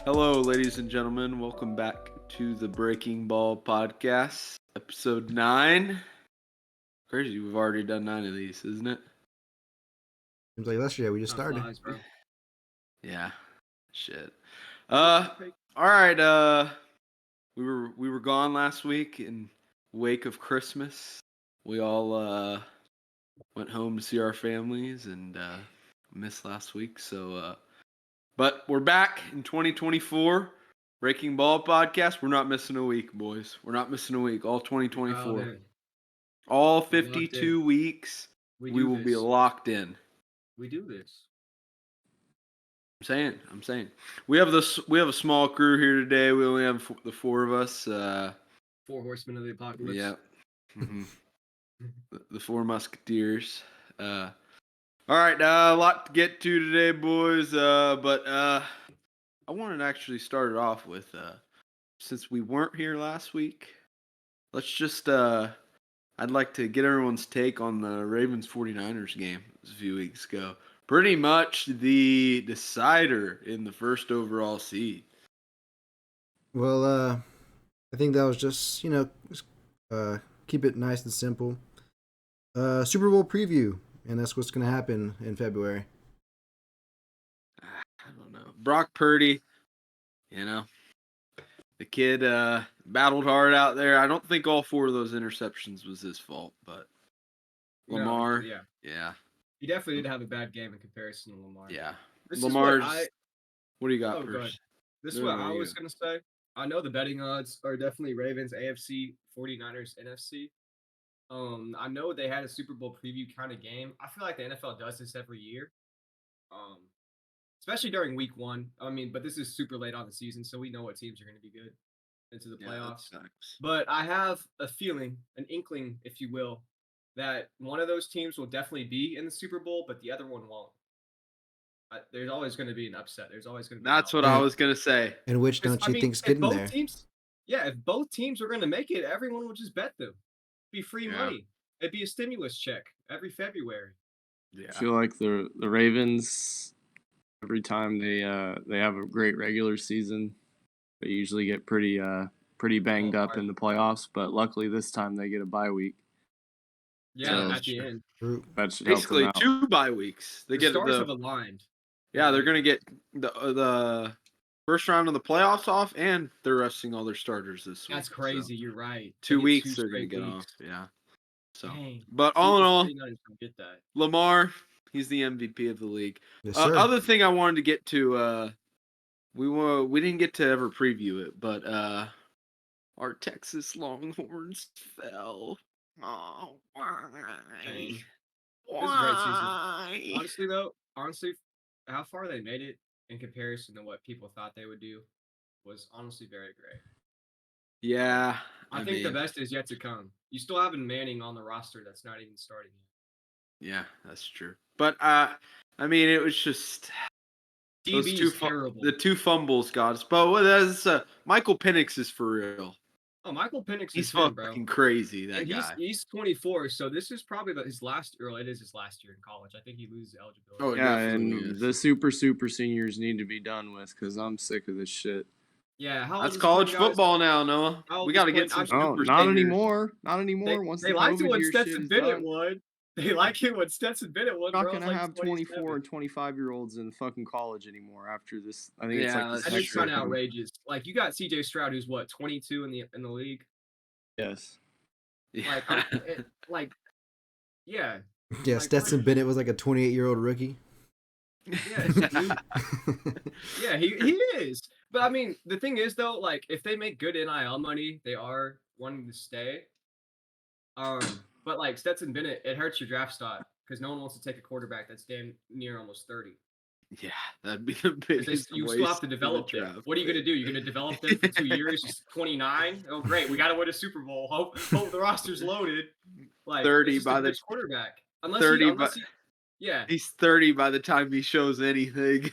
Hello, ladies and gentlemen. Welcome back to the Breaking Ball podcast, Ep.9. Crazy, we've already done 9 of these, isn't it? Seems like yesterday we just Time started. flies, bro. Yeah. Shit. All right. We were gone last week in wake of Christmas. We all went home to see our families and missed last week. But we're back in 2024. Breaking Ball podcast. We're not missing a week, boys. We're not missing a week. All 2024. All We're locked 52 in. weeks. We We do will be this. locked in. We do this. I'm saying. We have a small crew here today. We only have the four of us. Four horsemen of the apocalypse. Yeah. The four musketeers. All right, a lot to get to today, boys. But I wanted to actually start it off with since we weren't here last week, let's just I'd like to get everyone's take on the Ravens 49ers game a few weeks ago. Pretty much the decider in the first overall seed. Well, I think that was just keep it nice and simple. Super Bowl preview, and that's what's gonna happen in February. I don't know. Brock Purdy, the kid battled hard out there. I don't think all four of those interceptions was his fault, but Lamar, No, yeah. He definitely did have a bad game in comparison to Lamar. Yeah. This Lamar's. is what do you got go ahead. first? This is what I was gonna say. I know the betting odds are definitely Ravens AFC, 49ers NFC. I know they had a Super Bowl preview kind of game. I feel like the NFL does this every year. Especially during week 1. I mean, but this is super late on the season, so we know what teams are going to be good into the playoffs. But I have a feeling, an inkling, if you will, that one of those teams will definitely be in the Super Bowl, but the other one won't. There's always going to be an upset. There's always going to be. That's what I was going to say. And which don't you think's getting there? If both teams are going to make it, everyone would just bet them. It'd be free money. It'd be a stimulus check every February. Yeah. I feel like the Ravens, every time they have a great regular season, they usually get pretty banged up in the playoffs. But luckily this time they get a bye week. Yeah, at the end. That should basically help them out. 2 bye weeks. They get stars have aligned. Yeah, they're gonna get the first round of the playoffs off, and they're resting all their starters this week. That's crazy. So. You're right. 2 weeks they're gonna get off. Yeah. So, dang. But all in all, get that. Lamar, he's the MVP of the league. Yes, sir. Other thing I wanted to get to, we didn't get to ever preview it, but our Texas Longhorns fell. Oh, why? Dang. This is a great season. Honestly, how far they made it in comparison to what people thought they would do was honestly very great. Yeah. I think the best is yet to come. You still have a Manning on the roster that's not even starting yet. Yeah, that's true. But it was just those terrible. The 2 fumbles got us. But that's Michael Penix is for real. Oh, Michael Penix he's is fucking crazy. That guy. He's 24, so this is probably his last. Or it is his last year in college. I think he loses eligibility. Oh yeah, and the super seniors need to be done with because I'm sick of this shit. Yeah, that's college football now, Noah. We got to get some super not seniors. anymore. Not anymore. They, Once they the liked COVID it when year Stetson shit Bennett done. won. They like it when Stetson Bennett won. We're not gonna have 24 and 25-year-olds in fucking college anymore after this. I think it's like that is kind of outrageous. Like you got C.J. Stroud, who's what 22 in the league. Yes. Yeah. Yeah, Stetson Bennett was like a 28-year-old rookie. Yeah, he is. But I mean, the thing is though, like if they make good NIL money, they are wanting to stay. But like Stetson Bennett, it hurts your draft stock because no one wants to take a quarterback that's damn near almost 30. Yeah, that'd be the biggest. You still have to develop them. What are you going to do? You're going to develop them for 2 years? He's 29. Oh, great! We got to win a Super Bowl. Hope the roster's loaded. Like 30 by the quarterback. He's 30 by the time he shows anything.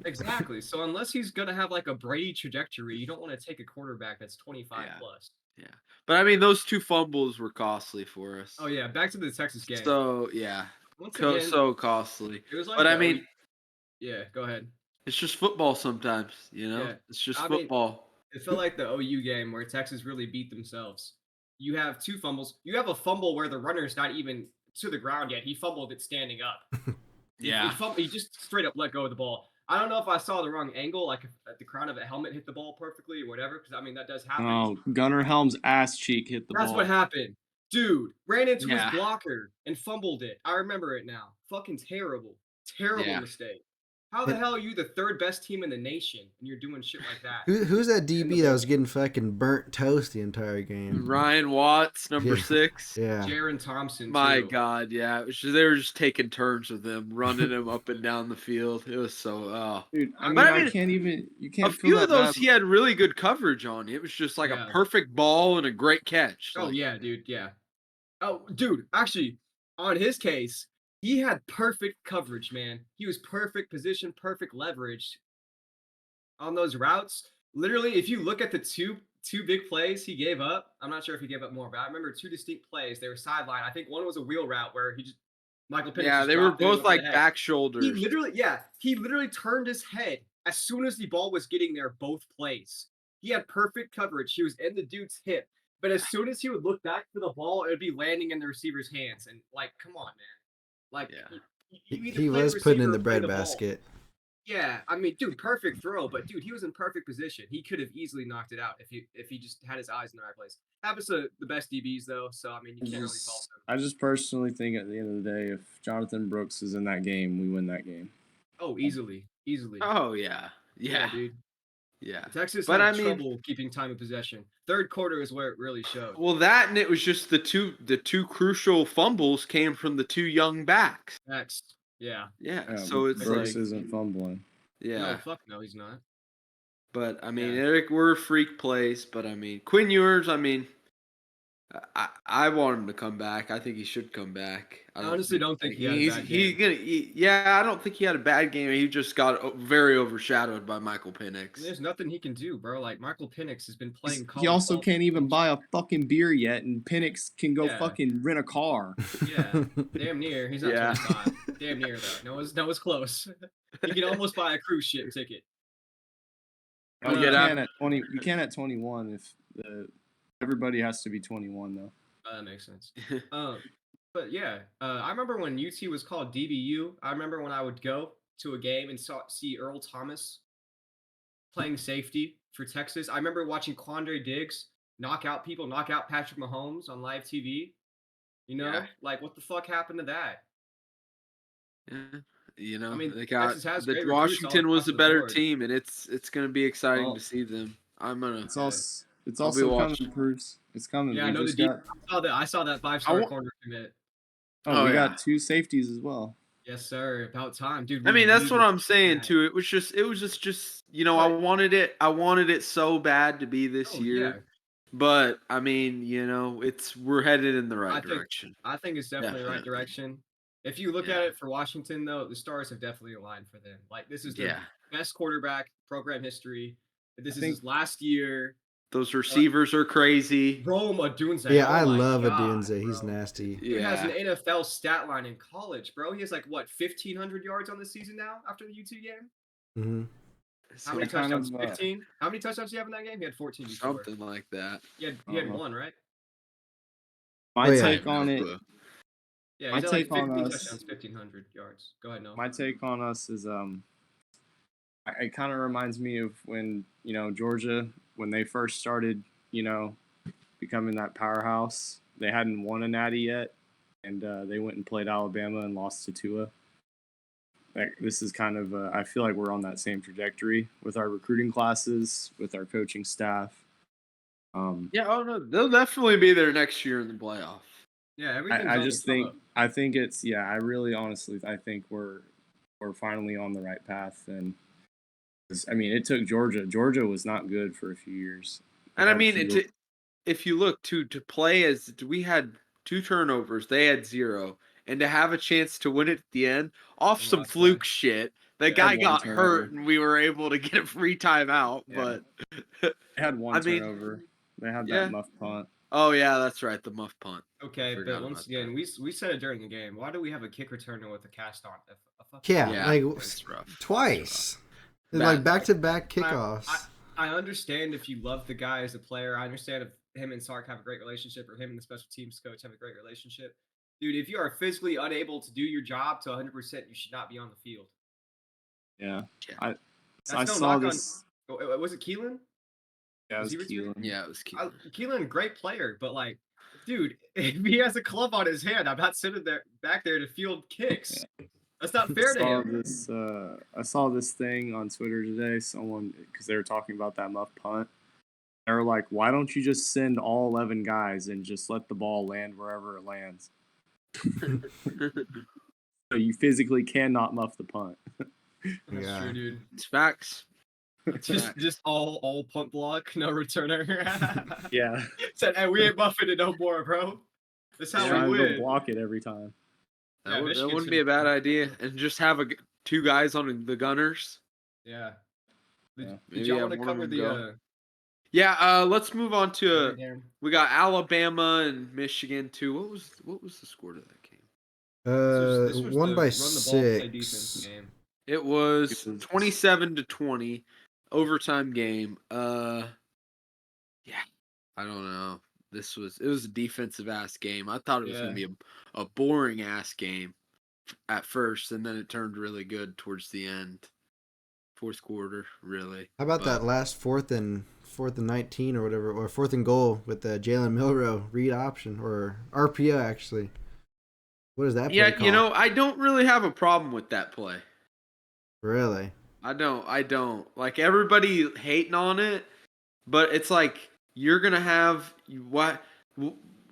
Exactly. So unless he's going to have like a Brady trajectory, you don't want to take a quarterback that's 25 plus. Yeah. But I mean, those 2 fumbles were costly for us. Oh yeah, back to the Texas game. So yeah, Once again, so costly. It was like but I mean, yeah, go ahead. It's just football sometimes, you know? Yeah. It's just I mean, football. it felt like the OU game where Texas really beat themselves. You have 2 fumbles. You have a fumble where the runner's not even to the ground yet. He fumbled it standing up. Yeah. He just straight up let go of the ball. I don't know if I saw the wrong angle, like if the crown of a helmet hit the ball perfectly or whatever, because I mean that does happen. Oh, Gunnar Helm's ass cheek hit the That's ball. what happened. Dude ran into his Yeah. blocker and fumbled it. I remember it now. Fucking terrible. Terrible Yeah. mistake. How the hell are you the third best team in the nation and you're doing shit like that? Who's that In the DB that was bowl. getting fucking burnt toast the entire game? Ryan Watts, number Yeah. 6. Yeah. Jaron Thompson, My too. God, yeah. It was just, they were just taking turns with him, running him up and down the field. It was so, Dude, I But mean, I you a can't feel few of that those bad. he had really good coverage on. It was just like Yeah. a perfect ball and a great catch. Oh, Like, yeah, dude. Yeah. Oh, dude, actually, on his case, he had perfect coverage, man. He was perfect position, perfect leverage on those routes. Literally, if you look at the two big plays he gave up, I'm not sure if he gave up more, but I remember 2 distinct plays. They were sideline. I think one was a wheel route where Michael Penix yeah, just they were dropped it in both over the like head. back He shoulders. literally turned his head as soon as the ball was getting there both plays. He had perfect coverage. He was in the dude's hip. But as soon as he would look back for the ball, it would be landing in the receiver's hands. And like, come on, man. Like Yeah. you either He play the was putting in receiver the or play bread the ball. basket. Yeah, I mean, dude, perfect throw, but dude, he was in perfect position. He could have easily knocked it out if he just had his eyes in the right place. Happens to the best DBs though, so I mean, you can't really fault him. I just personally think at the end of the day, if Jonathan Brooks is in that game, we win that game. Oh, easily. Oh, yeah. Yeah, Yeah. dude. Yeah. Texas But had I mean, trouble keeping time of possession. Third quarter is where it really showed. well, that and it was just the two crucial fumbles came from the 2 young backs. Next, yeah. Yeah. Yeah, So it's Brooks like, isn't fumbling. yeah. No, fuck no, he's not. But I mean, Yeah. Eric, we're freak plays. But I mean, Quinn Ewers. I mean, I want him to come back. I think he should come back. I honestly don't think he had a he's bad he's game. gonna. Yeah, I don't think he had a bad game. He just got very overshadowed by Michael Penix. There's nothing he can do, bro. Like Michael Penix has been playing college He also ball can't even buy a fucking beer yet, and Penix can go Yeah. fucking rent a car. Yeah, damn near. He's not Yeah. 25. Damn near though. No, it's close. He can almost buy a cruise ship ticket. Oh, you Get out. can at 20. You can at 21 if everybody has to be 21 though. That makes sense. But yeah, I remember when UT was called DBU. I remember when I would go to a game and see Earl Thomas playing safety for Texas. I remember watching Quandre Diggs knock out Patrick Mahomes on live TV. You know, Yeah. like what the fuck happened to that? Yeah. You know, I mean, they got Texas has great recruits all Washington was across a the better board. team, and it's going to be exciting Well, to see them. I'm gonna. It's Yeah. also I'll be coming, watching. Bruce. It's coming. Yeah, I We know the just deep. got. I saw that 5-star wa- corner commit. Oh, we yeah. got 2 safeties as well. Yes, sir. About time, dude. I mean, that's need what to I'm saying that. too. It was just you know, I But- wanted it so bad to be this Oh, year. yeah. But I mean, you know, we're headed in the right direction. I think it's definitely the right Definitely. direction. If you look Yeah. at it for Washington, though, the stars have definitely aligned for them. Like this is the best quarterback program history. This is his last year. Those receivers are crazy. Rome Odunze. Yeah, oh I my love God, Adunze. He's bro. nasty. Dude has an Yeah. NFL stat line in college, bro. He has like what 1,500 yards on the season now after the UT game. Hmm. How many I kind touchdowns? of, 15. How many touchdowns did he have in that game? He had 14 before. Something like that. He had Uh-huh. 1, right? My Oh, yeah. take on it. Yeah, My he's at like take on 15 us- touchdowns, 1,500 yards. Go ahead, no. My take on us is it kind of reminds me of when Georgia, when they first started becoming that powerhouse. They hadn't won a natty yet, and they went and played Alabama and lost to Tua. This is kind of I feel like we're on that same trajectory with our recruiting classes, with our coaching staff. Yeah, oh no, they'll definitely be there next year in the playoff. Yeah, everything's I on just the come think up. I think it's I really honestly I think we're finally on the right path. And I mean, it took Georgia was not good for a few years. And I mean, if you look to play as we had 2 turnovers, they had 0, and to have a chance to win it at the end off And some last fluke play. shit. The Yeah. guy Had one got turnover. hurt, and we were able to get a free timeout. Yeah. But they had one I mean, turnover. They had yeah. that muff punt. Oh yeah, that's right, the muff punt. Okay, Forgot but once about again, we said it during the game. Why do we have a kick returner with a cast on? Yeah, Yeah, like that's rough. twice. Like Bad. back-to-back kickoffs. I understand if you love the guy as a player. I understand if him and Sark have a great relationship, or him and the special teams coach have a great relationship. Dude, if you are physically unable to do your job to 100%, you should not be on the field. Yeah. Yeah. I saw this. Was it Keelan? Yeah, it was he returned? Keelan. Yeah, it was Keelan. Keelan, great player, but like, dude, if he has a club on his hand, I'm not sitting there back there to field kicks. Yeah. That's not fair to him. I saw this thing on Twitter today. Someone, because they were talking about that muff punt. They were like, "Why don't you just send all 11 guys and just let the ball land wherever it lands?" So you physically cannot muff the punt. That's true, dude. It's facts. Just all punt block, no returner. Yeah. Said, hey, we ain't buffing it no more, bro. That's how we win. Block it every time. That wouldn't be a bad idea, and just have two guys on the gunners. Yeah. Did Maybe y'all want to cover the? Yeah. Let's move on to. We got Alabama and Michigan too. What was the score to that game? This was 1 by run 6. the ball, play defense game. It was 27-20, overtime game. Yeah, I don't know. It was a defensive ass game. I thought it was gonna be a boring ass game at first, and then it turned really good towards the end. Fourth quarter, really. How about that last fourth and 19 or whatever, or 4th and goal with the Jalen Milroe read option, or RPO actually? What is that play called? You know, I don't really have a problem with that play. Really? I don't. Like, everybody hating on it, but it's like, you're going to have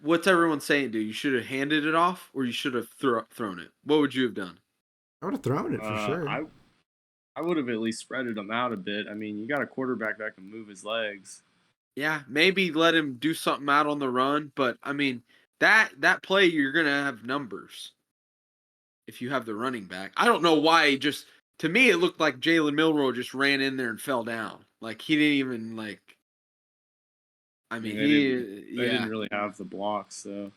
what's everyone saying, dude? You should have handed it off, or you should have thrown it. What would you have done? I would have thrown it for sure. I would have at least spreaded them out a bit. I mean, you got a quarterback that can move his legs. Yeah, maybe let him do something out on the run, but I mean, that play, you're going to have numbers if you have the running back. I don't know why to me, it looked like Jalen Milroe just ran in there and fell down. Like, he didn't even, like, I mean, they didn't really have the blocks, so.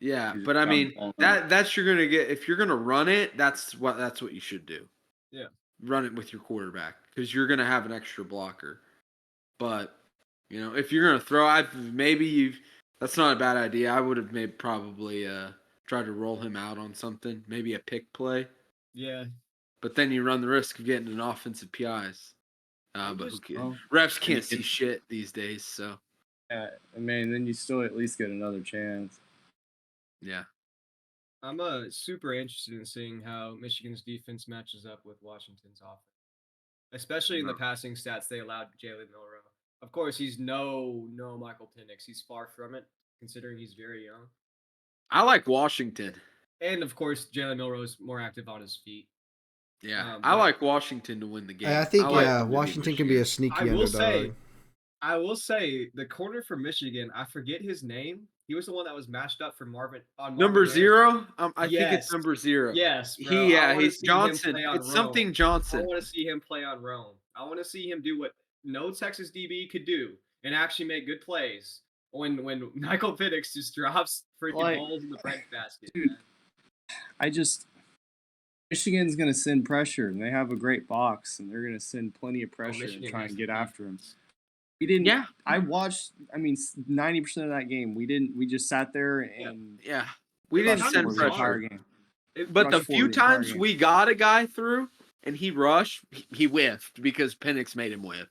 Yeah, but I mean, that's you're going to get, if you're going to run it, that's what you should do. Yeah. Run it with your quarterback, because you're going to have an extra blocker. But, you know, if you're going to throw, that's not a bad idea. I would have probably tried to roll him out on something, maybe a pick play. Yeah. But then you run the risk of getting an offensive PIs. But who cares? Refs can't see shit these days, so. Yeah, I mean, then you still at least get another chance. Yeah. I'm super interested in seeing how Michigan's defense matches up with Washington's offense, especially in the passing stats they allowed Jalen Milroe. Of course, he's no Michael Penix. He's far from it, considering he's very young. I like Washington. And, of course, Jalen Milroe is more active on his feet. Yeah, I like Washington to win the game. I think, Washington can be a sneaky underdog. I will say, the corner for Michigan, I forget his name. He was the one that was matched up for Marvin. Number 0? I think it's number 0. Yes, bro. He's Johnson. It's something Johnson. I want to see him play on Rome. I want to see him do what no Texas DB could do and actually make good plays when Michael Penix just drops freaking balls in the bread basket. Dude, Michigan's going to send pressure, and they have a great box, and they're going to send plenty of pressure and try and get after him. We didn't. Yeah. I watched. 90% of that game. We just sat there and. Yeah. We didn't send pressure. Game. But the few times we got a guy through and he rushed, he whiffed because Penix made him whiff.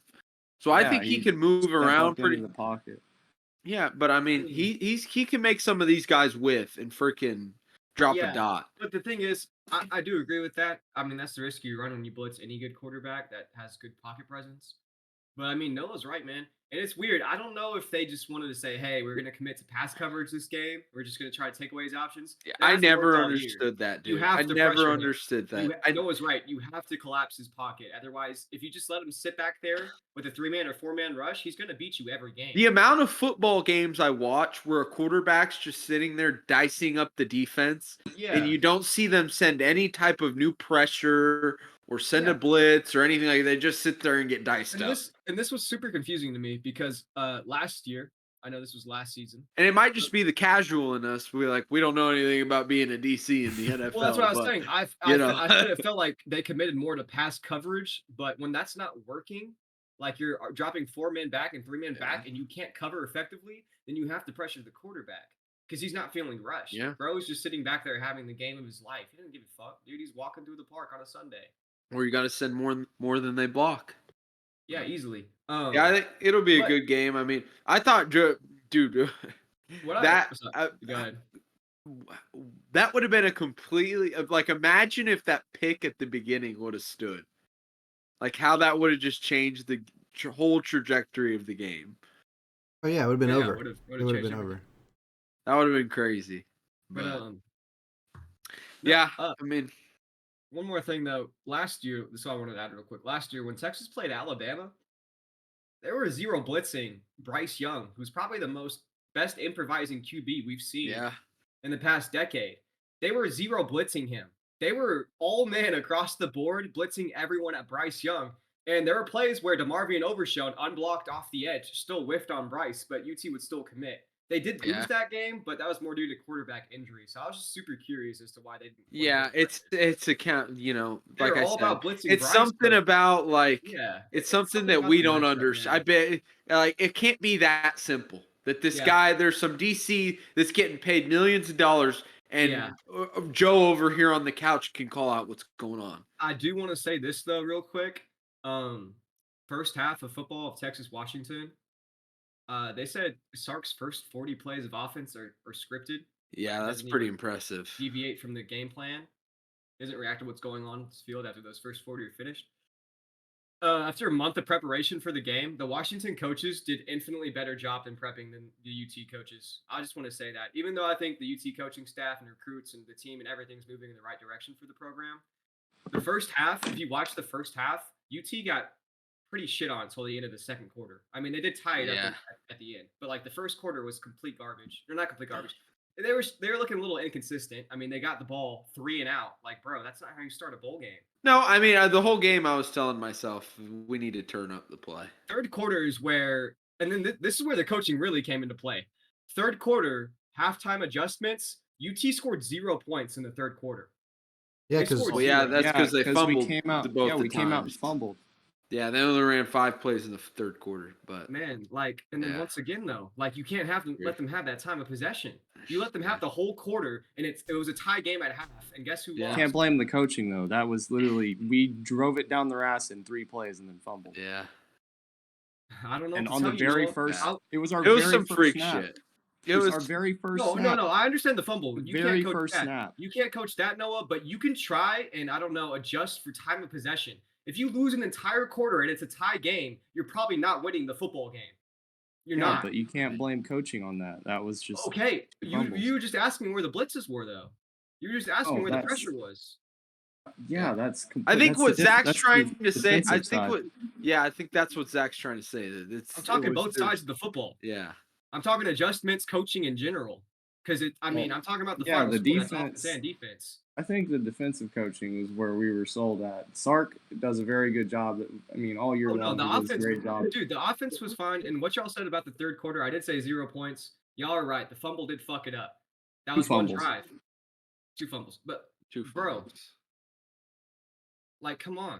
So I think he can move around pretty. In the pocket. Yeah, but I mean, he can make some of these guys whiff and freaking drop a dot. But the thing is, I do agree with that. I mean, that's the risk you run when you blitz any good quarterback that has good pocket presence. But, I mean, Noah's right, man. And it's weird. I don't know if they just wanted to say, hey, we're going to commit to pass coverage this game. We're just going to try to take away his options. Yeah, I never understood that, dude. I never understood that. Noah's right. You have to collapse his pocket. Otherwise, if you just let him sit back there with a 3-man or 4-man rush, he's going to beat you every game. The amount of football games I watch where a quarterback's just sitting there dicing up the defense, and you don't see them send any type of new pressure or send a blitz or anything like that. They just sit there and get diced up. And this was super confusing to me because last year, I know this was last season. And it might just be the casual in us. We don't know anything about being a DC in the NFL. Well, that's what I was saying. I said it felt like they committed more to pass coverage, but when that's not working, like you're dropping 4 men back and 3 men back, and you can't cover effectively, then you have to pressure the quarterback because he's not feeling rushed. Yeah. Bro's just sitting back there having the game of his life. He doesn't give a fuck, dude. He's walking through the park on a Sunday. Or you got to send more than they block. Yeah, easily. Yeah, I think it'll be a good game. I mean, I thought, dude, go ahead. That would have been a completely like. Imagine if that pick at the beginning would have stood. Like how that would have just changed the whole trajectory of the game. Oh yeah, it would have been over. It would have been over. That would have been crazy. But I mean, one more thing though. Last year, this is what I wanted to add real quick. Last year, when Texas played Alabama, there were 0 blitzing Bryce Young, who's probably the best improvising QB we've seen in the past decade. They were 0 blitzing him. They were all man across the board, blitzing everyone at Bryce Young. And there were plays where DeMarvion Overshown, unblocked off the edge, still whiffed on Bryce, but UT would still commit. They did lose that game, but that was more due to quarterback injury. So I was just super curious as to why they didn't. Yeah, it's a count. You know, like I all said, about blitzing it's Bryce, something about like it's something that we don't about understand. I bet like it can't be that simple. That this guy, there's some DC that's getting paid millions of dollars, and Joe over here on the couch can call out what's going on. I do want to say this though, real quick. First half of football of Texas Washington. They said Sark's first 40 plays of offense are scripted. Yeah, that's pretty impressive. Deviate from the game plan. Doesn't react to what's going on in this field after those first 40 are finished. After a month of preparation for the game, the Washington coaches did infinitely better job than prepping than the UT coaches. I just want to say that. Even though I think the UT coaching staff and recruits and the team and everything's moving in the right direction for the program, the first half, if you watch the first half, UT got pretty shit on until the end of the second quarter. I mean, they did tie it up at the end, but like the first quarter was complete garbage. They're not complete garbage. They were looking a little inconsistent. I mean, they got the ball 3 and out. Like, bro, that's not how you start a bowl game. No, I mean the whole game I was telling myself we need to turn up the play. Third quarter is where, and then this is where the coaching really came into play. Third quarter, halftime adjustments. UT scored 0 points in the third quarter. Yeah, because that's because they fumbled. We came out and fumbled. Yeah, they only ran 5 plays in the third quarter, but man, like, and then once again though, like you can't let them have that time of possession. You let them have the whole quarter, and it was a tie game at half. And guess who lost? Can't blame the coaching though. That was literally we drove it down their ass in 3 plays and then fumbled. Yeah, I don't know. And on the very first, it was some freak shit. It was our very first snap. No. I understand the fumble. You very can't coach first that. Snap. You can't coach that, Noah, but you can try and, I don't know, adjust for time of possession. If you lose an entire quarter and it's a tie game, you're probably not winning the football game. You're not. But you can't blame coaching on that. That was just okay. You were just asking where the blitzes were, though. You were just asking where the pressure was. Yeah, that's. I think what Zach's trying to say. I think that's what Zach's trying to say. I'm talking both sides of the football. Yeah. I'm talking adjustments, coaching in general. Because I'm talking about the final the score, defense. I think the defensive coaching is where we were sold at. Sark does a very good job. All year long, the he offense, does a great job. Dude, the offense was fine. And what y'all said about the third quarter, I did say 0 points. Y'all are right. The fumble did fuck it up. That was one drive. 2 fumbles. But, 2 fumbles. Bro, like, come on.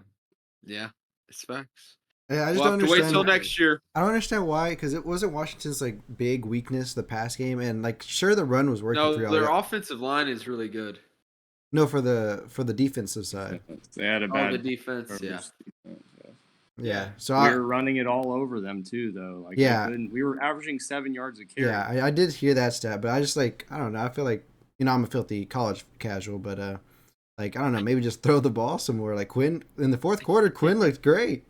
Yeah, it's facts. Yeah, I just don't understand. Wait till next year. I don't understand why, because it wasn't Washington's like big weakness the pass game, and like sure the run was working. No, their offensive line is really good. No, for the defensive side. They had a bad the defense. Yeah. So we were running it all over them too, though. Like we were averaging 7 yards a carry. Yeah, I did hear that stat, but I just I don't know. I feel like I'm a filthy college casual, but I don't know. Maybe just throw the ball somewhere. Like Quinn in the fourth quarter, Quinn looked great.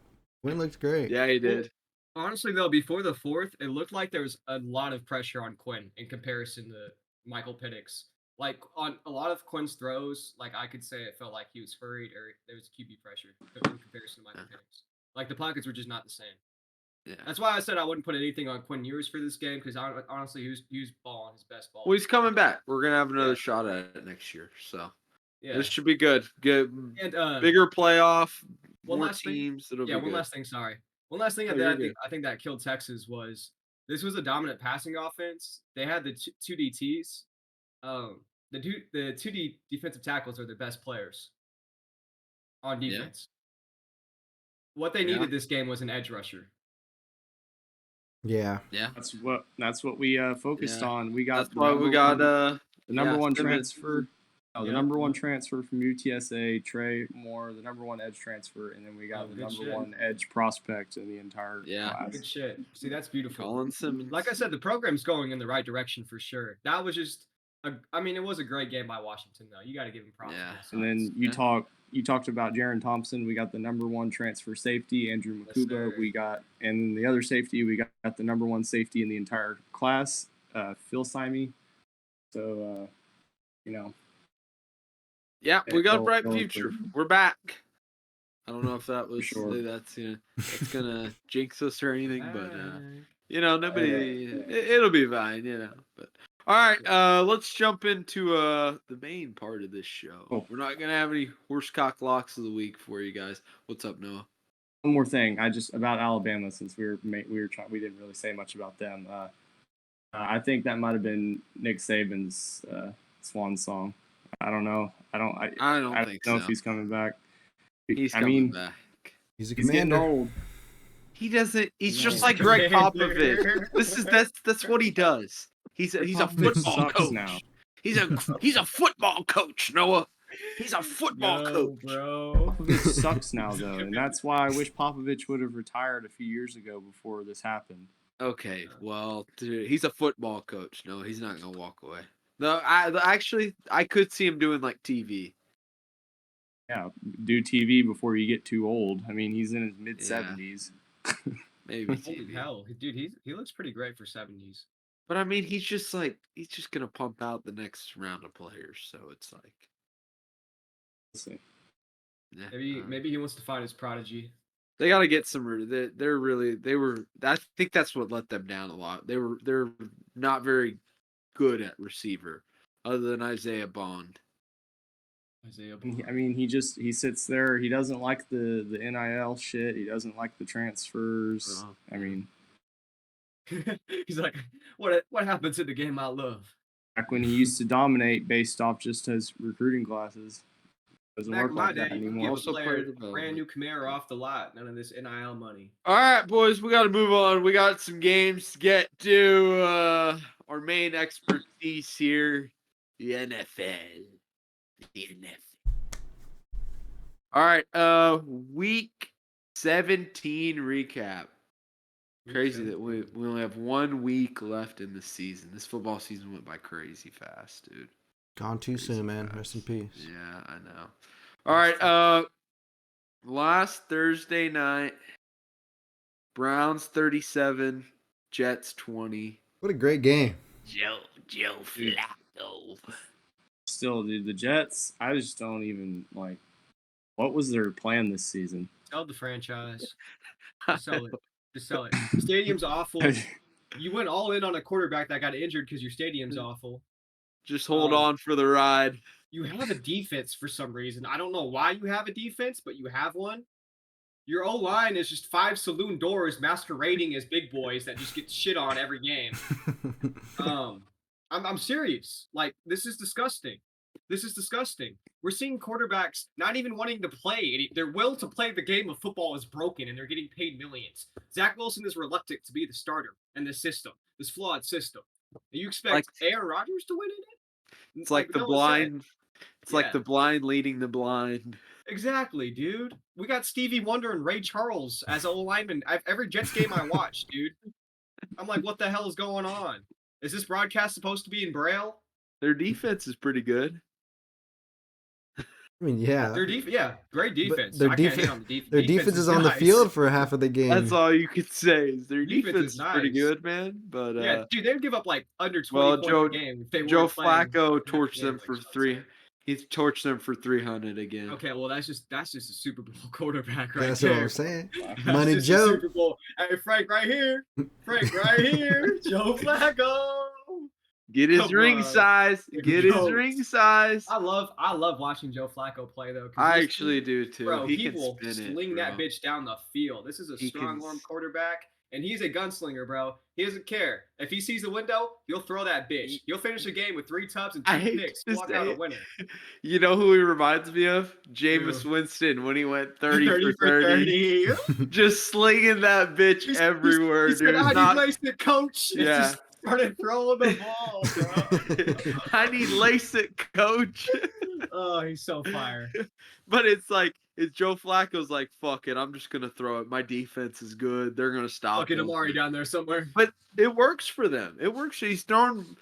Yeah, he did. Honestly, though, before the fourth, it looked like there was a lot of pressure on Quinn in comparison to Michael Penix. Like, on a lot of Quinn's throws, like, I could say it felt like he was hurried or there was QB pressure in comparison to Michael Penix. Like, the pockets were just not the same. Yeah. That's why I said I wouldn't put anything on Quinn Ewers for this game, because honestly, he was balling his best ball. Well, he's coming back. We're going to have another shot at it next year, so. Yeah. This should be good. Good. And, bigger playoff. More teams. One last thing. Sorry. One last thing. I think that killed Texas was This was a dominant passing offense. They had the two DTs. The two defensive tackles are the best players on defense. What they needed this game was an edge rusher. Yeah. That's what we focused on. We got That's why we got the number one Simmons. transfer. The number one transfer from UTSA, Trey Moore, the number one edge transfer, and then we got the number one edge prospect in the entire class. Good shit. See, that's beautiful. Colin Simmons. Like I said, the program's going in the right direction for sure. That was just, it was a great game by Washington, though. You got to give him props. Yeah. And then you talked about Jaron Thompson. We got the number one transfer safety, Andrew Makuba. And the other safety, we got the number one safety in the entire class, Phil Simey. So, Yeah, we got a bright future. We're back. I don't know if that was that's gonna jinx us or anything, but nobody. It'll be fine, But all right, let's jump into the main part of this show. Oh. We're not gonna have any horsecock locks of the week for you guys. What's up, Noah? One more thing, about Alabama, since we didn't really say much about them. I think that might have been Nick Saban's swan song. I don't know. I don't think know if he's coming back. He's coming back. He's getting old. He doesn't. He's just like Greg Popovich. That's what he does. He's a football coach now. He's a football coach, Noah. He's a football coach, bro. Popovich sucks now, though, and that's why I wish Popovich would have retired a few years ago before this happened. Okay, well, dude, he's a football coach. No, he's not gonna walk away. No, I could see him doing like TV. Yeah, do TV before you get too old. I mean, he's in his mid-70s. Maybe Holy TV. hell, dude, he looks pretty great for 70s. But I mean, he's just gonna pump out the next round of players. So it's like, let's see. Yeah, maybe he wants to find his prodigy. They got to get some. I think that's what let them down a lot. They're not very good at receiver, other than Isaiah Bond. I mean, he sits there. He doesn't like the NIL shit. He doesn't like the transfers. I mean, he's like, what happens in the game I love? Back when he used to dominate based off just his recruiting classes. Doesn't work like that anymore. Also played a brand new Camaro off the lot. None of this NIL money. All right, boys, we got to move on. We got some games to get to. Our main expertise here, the NFL. All right, week 17 recap. Crazy that we only have 1 week left in the season. This football season went by crazy fast, dude. Gone too soon, man. Rest in peace. Yeah, I know. All right, last Thursday night, Browns 37, Jets 20. What a great game. Joe Flacco. Still, dude, the Jets, I just don't even like. What was their plan this season? Sell the franchise. Just sell it. Stadium's awful. You went all in on a quarterback that got injured because your stadium's awful. Just hold on for the ride. You have a defense for some reason. I don't know why you have a defense, but you have one. Your O-line is just 5 saloon doors masquerading as big boys that just get shit on every game. I'm serious. Like, this is disgusting. We're seeing quarterbacks not even wanting to play. Their will to play the game of football is broken, and they're getting paid millions. Zach Wilson is reluctant to be the starter in this system, this flawed system. You expect Aaron Rodgers to win in it? It's like the blind. It's like the blind leading the blind. Exactly, dude. We got Stevie Wonder and Ray Charles as O-linemen. Every Jets game I watch, dude. I'm like, what the hell is going on? Is this broadcast supposed to be in Braille? Their defense is pretty good. I mean, yeah. Great defense. Their defense is on the field for half of the game. That's all you could say. Is their defense is pretty good, man. But dude, they'd give up like under 20 points a game if they Joe Flacco torched them for 3. He's torched them for 300 again. Okay, well that's just a Super Bowl quarterback right there. That's what I'm saying. Money Joe. Super Bowl. Hey, Frank right here. Joe Flacco. Get his ring size. Ring size. I love watching Joe Flacco play though. I actually do too. Bro, he can will spin sling that bitch down the field. This is a strong arm quarterback. And he's a gunslinger, bro. He doesn't care. If he sees a window, he'll throw that bitch. He'll finish the game with 3 tubs and 2 I hate picks. to Walk say out a it. winner. You know who he reminds me of? Jameis Who? Winston when he went 30 for 30. just slinging that bitch everywhere, He said, dude. I need Not LASIK, coach. And yeah. just started throwing the ball, bro. I need LASIK, coach. Oh, he's so fire. But it's like, Joe Flacco's like, fuck it, I'm just gonna throw it. My defense is good. They're gonna stop Fucking him. Amari down there somewhere. But it works for them. It works. He's thrown,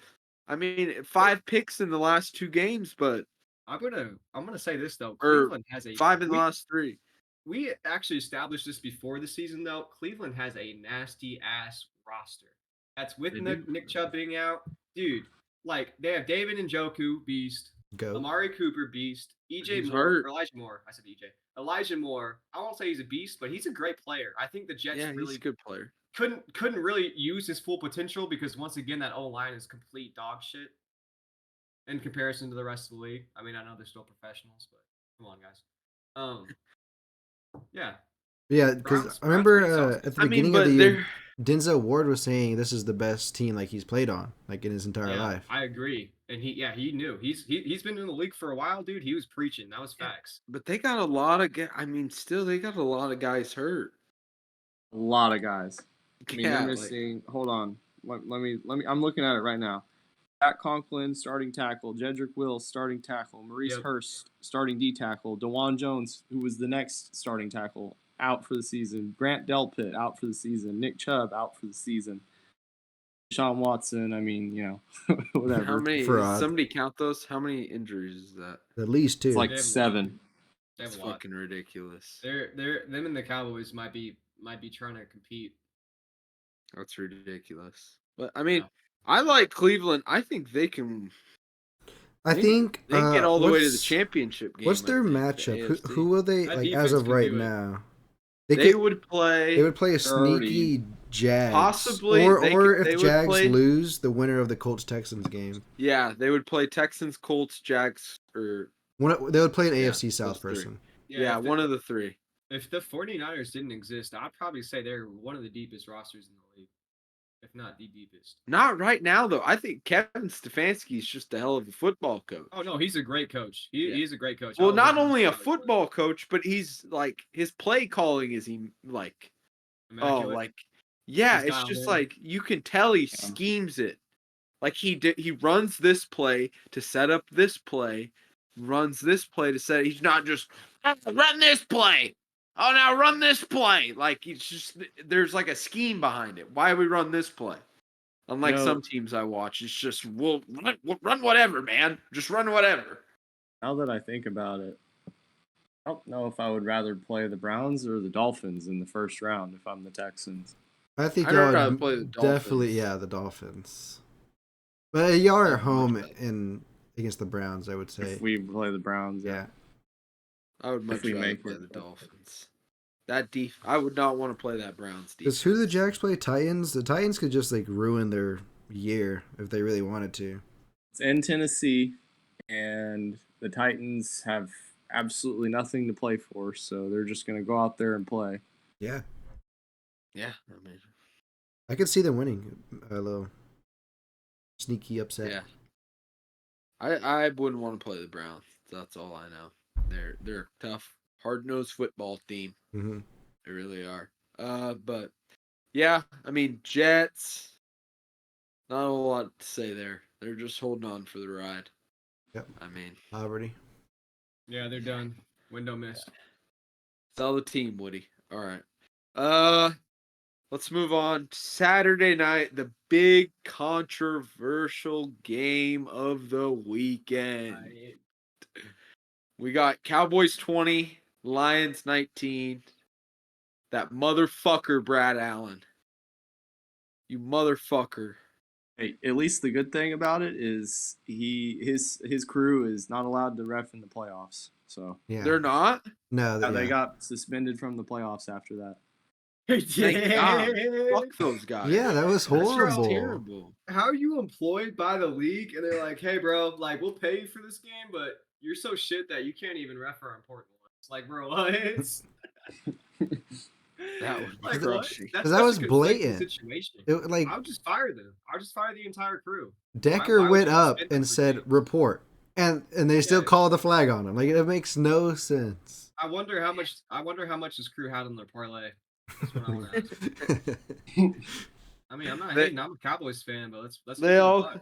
I mean, 5 picks in the last 2 games, but I'm gonna say this though. or Cleveland has 5 in the last 3. We actually established this before the season though. Cleveland has a nasty ass roster. That's with They Nick do. Chubb being out, dude. Like they have David Njoku, beast. Go. Amari Cooper, beast. EJ He's Moore, hurt. or Elijah Moore. I said EJ. Elijah Moore. I won't say he's a beast, but he's a great player. I think the Jets Yeah, he's really a good player. couldn't really use his full potential because once again that O line is complete dog shit in comparison to the rest of the league. I mean, I know they're still professionals, but come on, guys. Yeah. Yeah, because Browns I remember pretty solid. at the I mean, beginning of but the year, Denzel Ward was saying this is the best team like he's played on, like in his entire Yeah, life. I agree. And he knew. He's been in the league for a while, dude. He was preaching. That was facts. But they got a lot of I mean, still they got a lot of guys hurt. A lot of guys. I mean, Yeah, they're missing. Hold on. Let me. I'm looking at it right now. Pat Conklin, starting tackle. Jedrick Wills, starting tackle. Maurice Yep. Hurst, starting D tackle. DeJuan Jones, who was the next starting tackle, out for the season. Grant Delpit, out for the season. Nick Chubb, out for the season. Deshaun Watson, I mean, whatever. How many? Fraud. Does somebody count those? How many injuries is that? At least 2. It's like They have a lot. 7. They have It's a lot. fucking ridiculous. Them and the Cowboys might be trying to compete. That's ridiculous. But I mean, Yeah. I like Cleveland. I think they can. I think they can get all the way to the what's- championship game. What's their I think, the matchup? AFC. Who will they That like defense as of could right do it. now? They would play. They would play a 30. sneaky Jags. Possibly, Or they if would Jags play- lose, the winner of the Colts Texans game. Yeah, they would play Texans, Colts, Jags, or They would play an Yeah, AFC South those 3. person. yeah, one of the 3. If the 49ers didn't exist, I'd probably say they're one of the deepest rosters in the league, if not the deepest. Not right now though. I think Kevin Stefanski is just a hell of a football coach. Oh no, he's a great coach. Yeah. He's a great coach. Well, I not love him. only a football coach, but he's like his play calling is like Immaculate. oh like yeah, He's it's dialed just in. like you can tell he schemes it. Like he runs this play to set up this play, runs this play to set. He's not just run this play. Oh, now run this play. Like it's just there's like a scheme behind it. Why we run this play? Unlike some teams I watch, it's just we'll run whatever, man. Just run whatever. Now that I think about it, I don't know if I would rather play the Browns or the Dolphins in the first round if I'm the Texans. I think I'd y'all rather would play the definitely, Dolphins. the Dolphins. But y'all are I'd at home much rather. against the Browns, I would say. If we play the Browns, Yeah. I would much If we rather make play it. the Dolphins. I would not want to play that Browns defense. Because who do the Jags play? Titans? The Titans could just like ruin their year if they really wanted to. It's in Tennessee, and the Titans have absolutely nothing to play for, so they're just going to go out there and play. Yeah. Yeah, I mean, I could see them winning a little sneaky upset. yeah. I wouldn't want to play the Browns. That's all I know. They're a tough, hard-nosed football team. Mm-hmm. They really are. But yeah, I mean, Jets. Not a lot to say there. They're just holding on for the ride. Yep. I mean, Poverty. Yeah, they're done. Window missed. sell the team, Woody. All right. Let's move on. Saturday night, the big controversial game of the weekend. We got Cowboys 20, Lions 19. That motherfucker, Brad Allen. You motherfucker. Hey, at least the good thing about it is his crew is not allowed to ref in the playoffs. So Yeah. They're not? No, they got suspended from the playoffs after that. Thank God. Fuck those guys. Yeah, that was That's just horrible. terrible. How are you employed by the league and they're like, hey, bro, like we'll pay you for this game, but you're so shit that you can't even ref our important ones. Like, bro, what? That would be Like what? crushing. That's that such was a conflicting blatant. situation. Like I would just fire them. I would just fire the entire crew. Decker Why would went you up suspend them and for said games? report, and they still Yeah. call the flag on him. Like it makes no sense. I wonder how much this crew had on their parlay. That's what I want to ask. I mean, I'm not hating. I'm a Cowboys fan, but let's They keep it a all buck.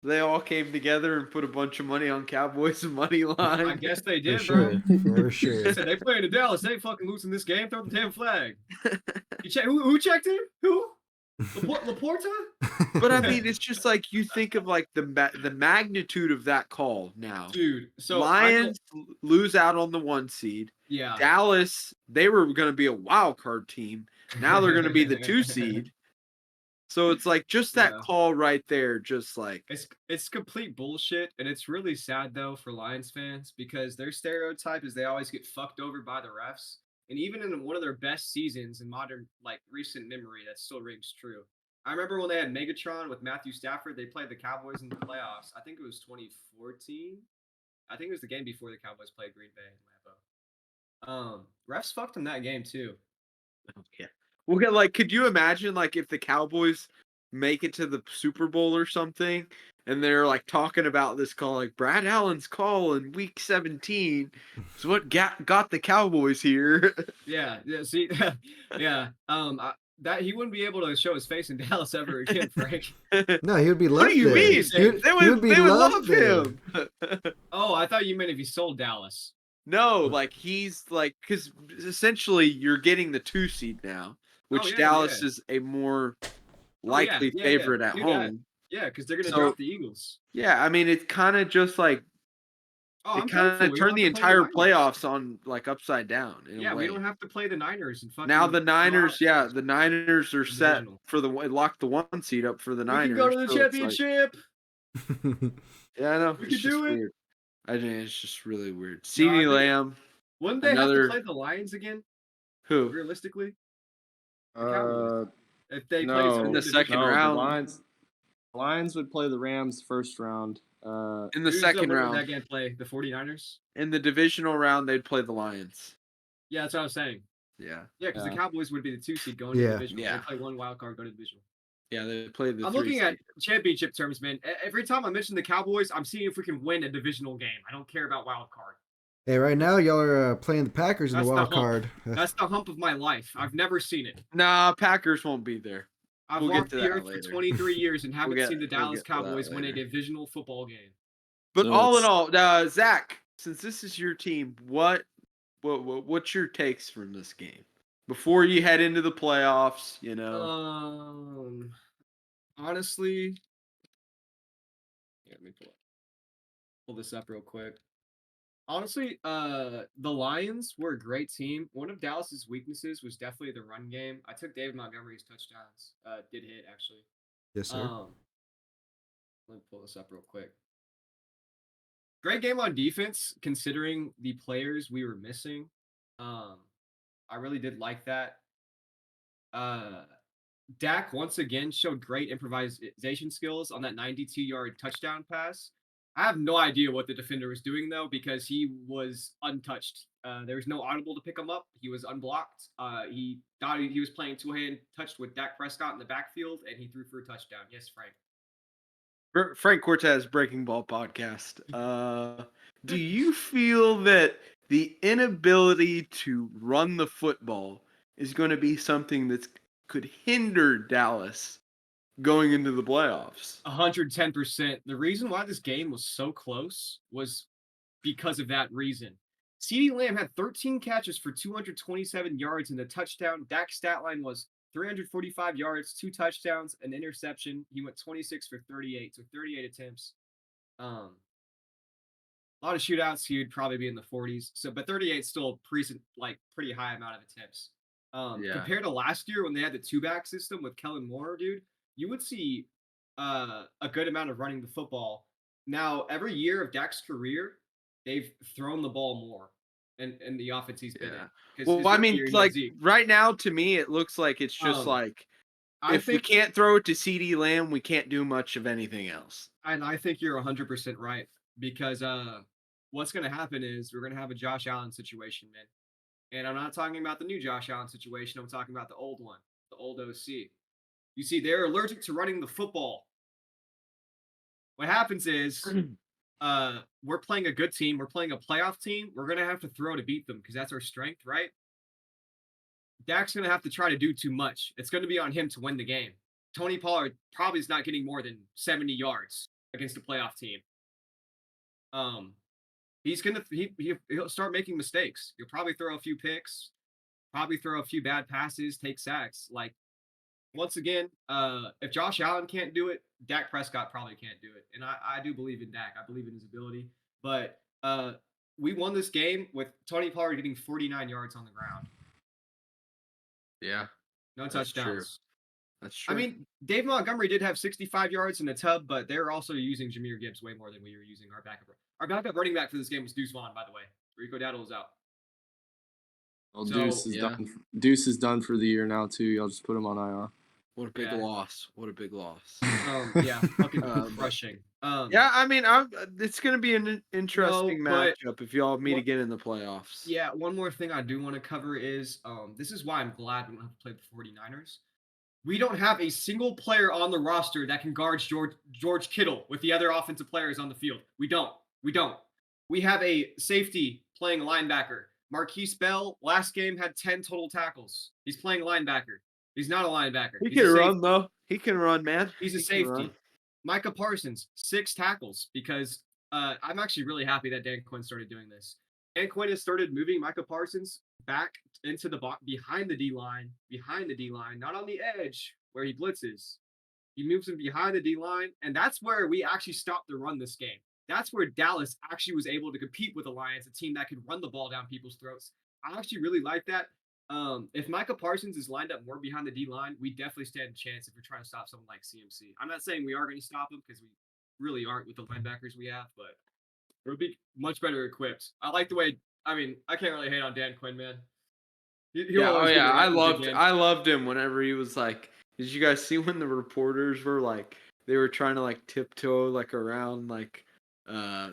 they all came together and put a bunch of money on Cowboys money line. I guess they For did, sure, bro. for sure. They said they playing in Dallas. They ain't fucking losing this game. Throw the damn flag. Who checked it? Who? Laporta? But I mean, it's just like you think of like the magnitude of that call now. Dude, so Lions lose out on the 1 seed. Yeah. Dallas, they were going to be a wild card team. Now they're going to be the 2 seed. So it's like just that call right there, just like it's complete bullshit, and it's really sad though for Lions fans because their stereotype is they always get fucked over by the refs. And even in one of their best seasons in modern, like recent memory, that still rings true. I remember when they had Megatron with Matthew Stafford, they played the Cowboys in the playoffs. I think it was 2014. I think it was the game before the Cowboys played Green Bay in Lambeau. Refs fucked them that game too. yeah. Well, like, could you imagine like if the Cowboys make it to the Super Bowl or something, and they're like talking about this call, like Brad Allen's call in Week 17 is what got the Cowboys here. Yeah. See, yeah. That he wouldn't be able to show his face in Dallas ever again, Frank. No, he would be loved. What do you there. mean? They would love him. Oh, I thought you meant if he sold Dallas. No, like he's like because essentially you're getting the 2 seed now, which Dallas is a more likely favorite at home. Yeah, because they're gonna drop the Eagles. Yeah, I mean it's kind of just like it kind of turned the entire playoffs on like upside down. In a way. We don't have to play the Niners and fucking. Now the Niners, the Niners are set for lock the 1 seed up for the Niners. We can go to the championship. Yeah, I know. We can do it. Weird. I think it's just really weird. CeeDee Lamb. Wouldn't they have to play the Lions again? Who? Realistically? If they play in the second round. The Lions would play the Rams first round. In the second round. That game play the 49ers? In the divisional round, they'd play the Lions. Yeah, that's what I was saying. Yeah. Yeah, because the Cowboys would be the 2 seed going to the divisional. Yeah. They play one wild card, go to the divisional. Yeah, they play the. I'm looking at championship terms, man. Every time I mention the Cowboys, I'm seeing if we can win a divisional game. I don't care about wild card. Hey, right now y'all are playing the Packers in the wild card. That's the hump of my life. I've never seen it. Nah, Packers won't be there. I've walked the earth for 23 years and haven't seen the Dallas Cowboys win a divisional football game. But all in all, Zach, since this is your team, what's your takes from this game before you head into the playoffs? You know, honestly, let me pull this up real quick. Honestly, the Lions were a great team. One of Dallas's weaknesses was definitely the run game. I took David Montgomery's touchdowns. Did hit actually. Yes, sir. Let me pull this up real quick. Great game on defense, considering the players we were missing. I really did like that. Dak once again showed great improvisation skills on that 92-yard touchdown pass. I have no idea what the defender was doing though, because he was untouched. There was no audible to pick him up. He was unblocked. He thought he was playing two-hand touched with Dak Prescott in the backfield, and he threw for a touchdown. Yes, Frank. Frank Cortez, Breaking Ball Podcast. Do you feel that the inability to run the football is going to be something that could hinder Dallas going into the playoffs? 110%. The reason why this game was so close was because of that reason. CeeDee Lamb had 13 catches for 227 yards and a touchdown. Dak's stat line was 345 yards, 2 touchdowns, an interception. He went 26 for 38, so 38 attempts. A lot of shootouts, he would probably be in the 40s. So, but 38 is still pretty high amount of attempts. Compared to last year when they had the 2-back system with Kellen Moore, dude, you would see a good amount of running the football. Now, every year of Dak's career, they've thrown the ball more in the offense he's been in. Well, I mean, like right now, to me, it looks like it's just if we can't throw it to CeeDee Lamb, we can't do much of anything else. And I think you're 100% right, because what's going to happen is we're going to have a Josh Allen situation, man. And I'm not talking about the new Josh Allen situation. I'm talking about the old one, the old OC. You see, they're allergic to running the football. What happens is we're playing a good team. We're playing a playoff team. We're going to have to throw to beat them because that's our strength, right? Dak's going to have to try to do too much. It's going to be on him to win the game. Tony Pollard probably is not getting more than 70 yards against a playoff team. He'll start making mistakes. He'll probably throw a few picks, probably throw a few bad passes, take sacks. Like, once again, if Josh Allen can't do it, Dak Prescott probably can't do it. And I do believe in Dak. I believe in his ability. But we won this game with Tony Pollard getting 49 yards on the ground. Yeah. No touchdowns. That's true. I mean, Dave Montgomery did have 65 yards in a tub, but they're also using Jahmyr Gibbs way more than we were using our backup. Our backup running back for this game was Deuce Vaughn, by the way. Rico Dowdle is out. Well, Deuce is done for the year now too. Y'all just put him on IR. What a big loss! What a big loss! Fucking crushing. Yeah, I mean, it's going to be an interesting matchup if y'all meet again in the playoffs. Yeah, one more thing I do want to cover is this is why I'm glad we don't have to play the 49ers. We don't have a single player on the roster that can guard George Kittle with the other offensive players on the field. We don't. We have a safety playing linebacker. Marquise Bell last game had 10 total tackles. He's playing linebacker. He's not a linebacker. He can run, though. He can run, man. He's a safety. Micah Parsons, 6 tackles because I'm actually really happy that Dan Quinn started doing this. Dan Quinn has started moving Micah Parsons back into the behind the D line, not on the edge where he blitzes. He moves him behind the D line, and that's where we actually stopped the run this game. That's where Dallas actually was able to compete with the Lions, a team that could run the ball down people's throats. I actually really like that. If Micah Parsons is lined up more behind the D line, we definitely stand a chance if we're trying to stop someone like CMC. I'm not saying we are going to stop him because we really aren't with the linebackers we have, but we'll be much better equipped. I like the way. I mean, I can't really hate on Dan Quinn, man. I loved him whenever he was like. Did you guys see when the reporters were like they were trying to like tiptoe like around like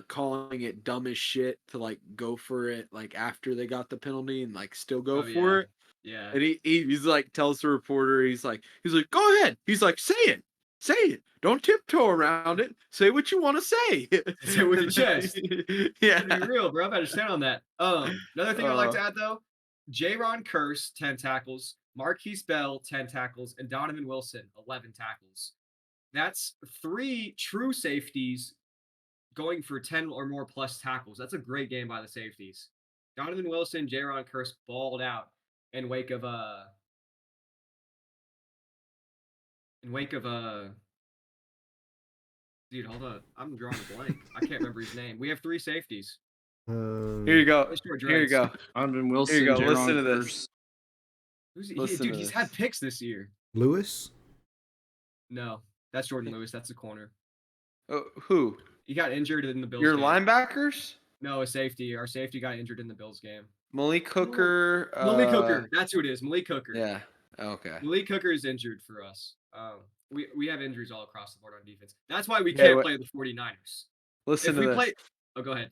calling it dumb as shit to like go for it like after they got the penalty and like still go for it? Yeah. And he's like tells the reporter he's like go ahead. He's like say it. Don't tiptoe around it. Say what you want to say. Say it with your chest. Yeah. Be real, bro. I better stand on that. Another thing I'd like to add though, Jaron Kearse, 10 tackles, Marquise Bell, 10 tackles, and Donovan Wilson, 11 tackles. That's 3 true safeties going for 10 or more plus tackles. That's a great game by the safeties. Donovan Wilson, Jaron Kearse balled out in wake of dude, hold on. I'm drawing a blank. I can't remember his name. We have 3 safeties. Here you go. Donovan Wilson. Here you go. Jaron Listen to Kearse. this. He's had picks this year. Lewis? No, that's Jordan Lewis. That's a corner. Who? He got injured in the Bills Your game. linebackers? No, a safety. Our safety got injured in the Bills game. Malik Hooker. Malik Hooker. That's who it is. Malik Hooker. Yeah. Okay. Malik Hooker is injured for us. We have injuries all across the board on defense. That's why we can't play the 49ers. Listen to this. Go ahead.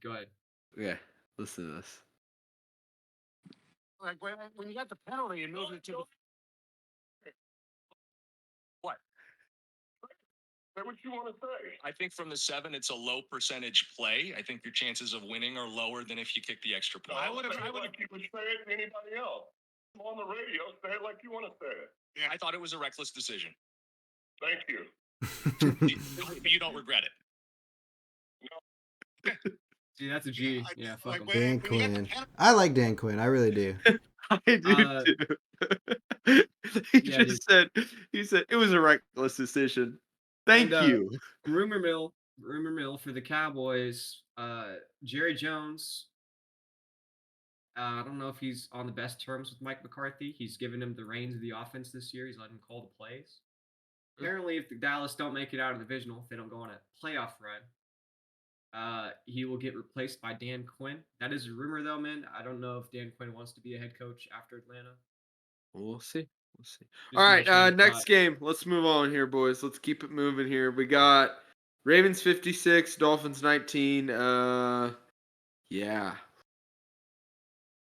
Yeah. Listen to this. Like when you got the penalty and moved it to what? Say what you want to say. I think from the 7, it's a low percentage play. I think your chances of winning are lower than if you kick the extra point. I would have like you would say it to anybody else. I'm on the radio, say it like you want to say it. Yeah. I thought it was a reckless decision. Thank you. You don't regret it. No. See, that's a G. Yeah, fuck him. Dan Quinn. I like Dan Quinn. I really do. I do too. He said it was a reckless decision. Thank you. Rumor mill for the Cowboys. Jerry Jones. I don't know if he's on the best terms with Mike McCarthy. He's given him the reins of the offense this year. He's letting him call the plays. Apparently, if the Dallas don't make it out of the divisional, if they don't go on a playoff run, he will get replaced by Dan Quinn. That is a rumor, though, man. I don't know if Dan Quinn wants to be a head coach after Atlanta. We'll see. All right, next game. Let's move on here, boys. Let's keep it moving here. We got Ravens 56, Dolphins 19. Yeah.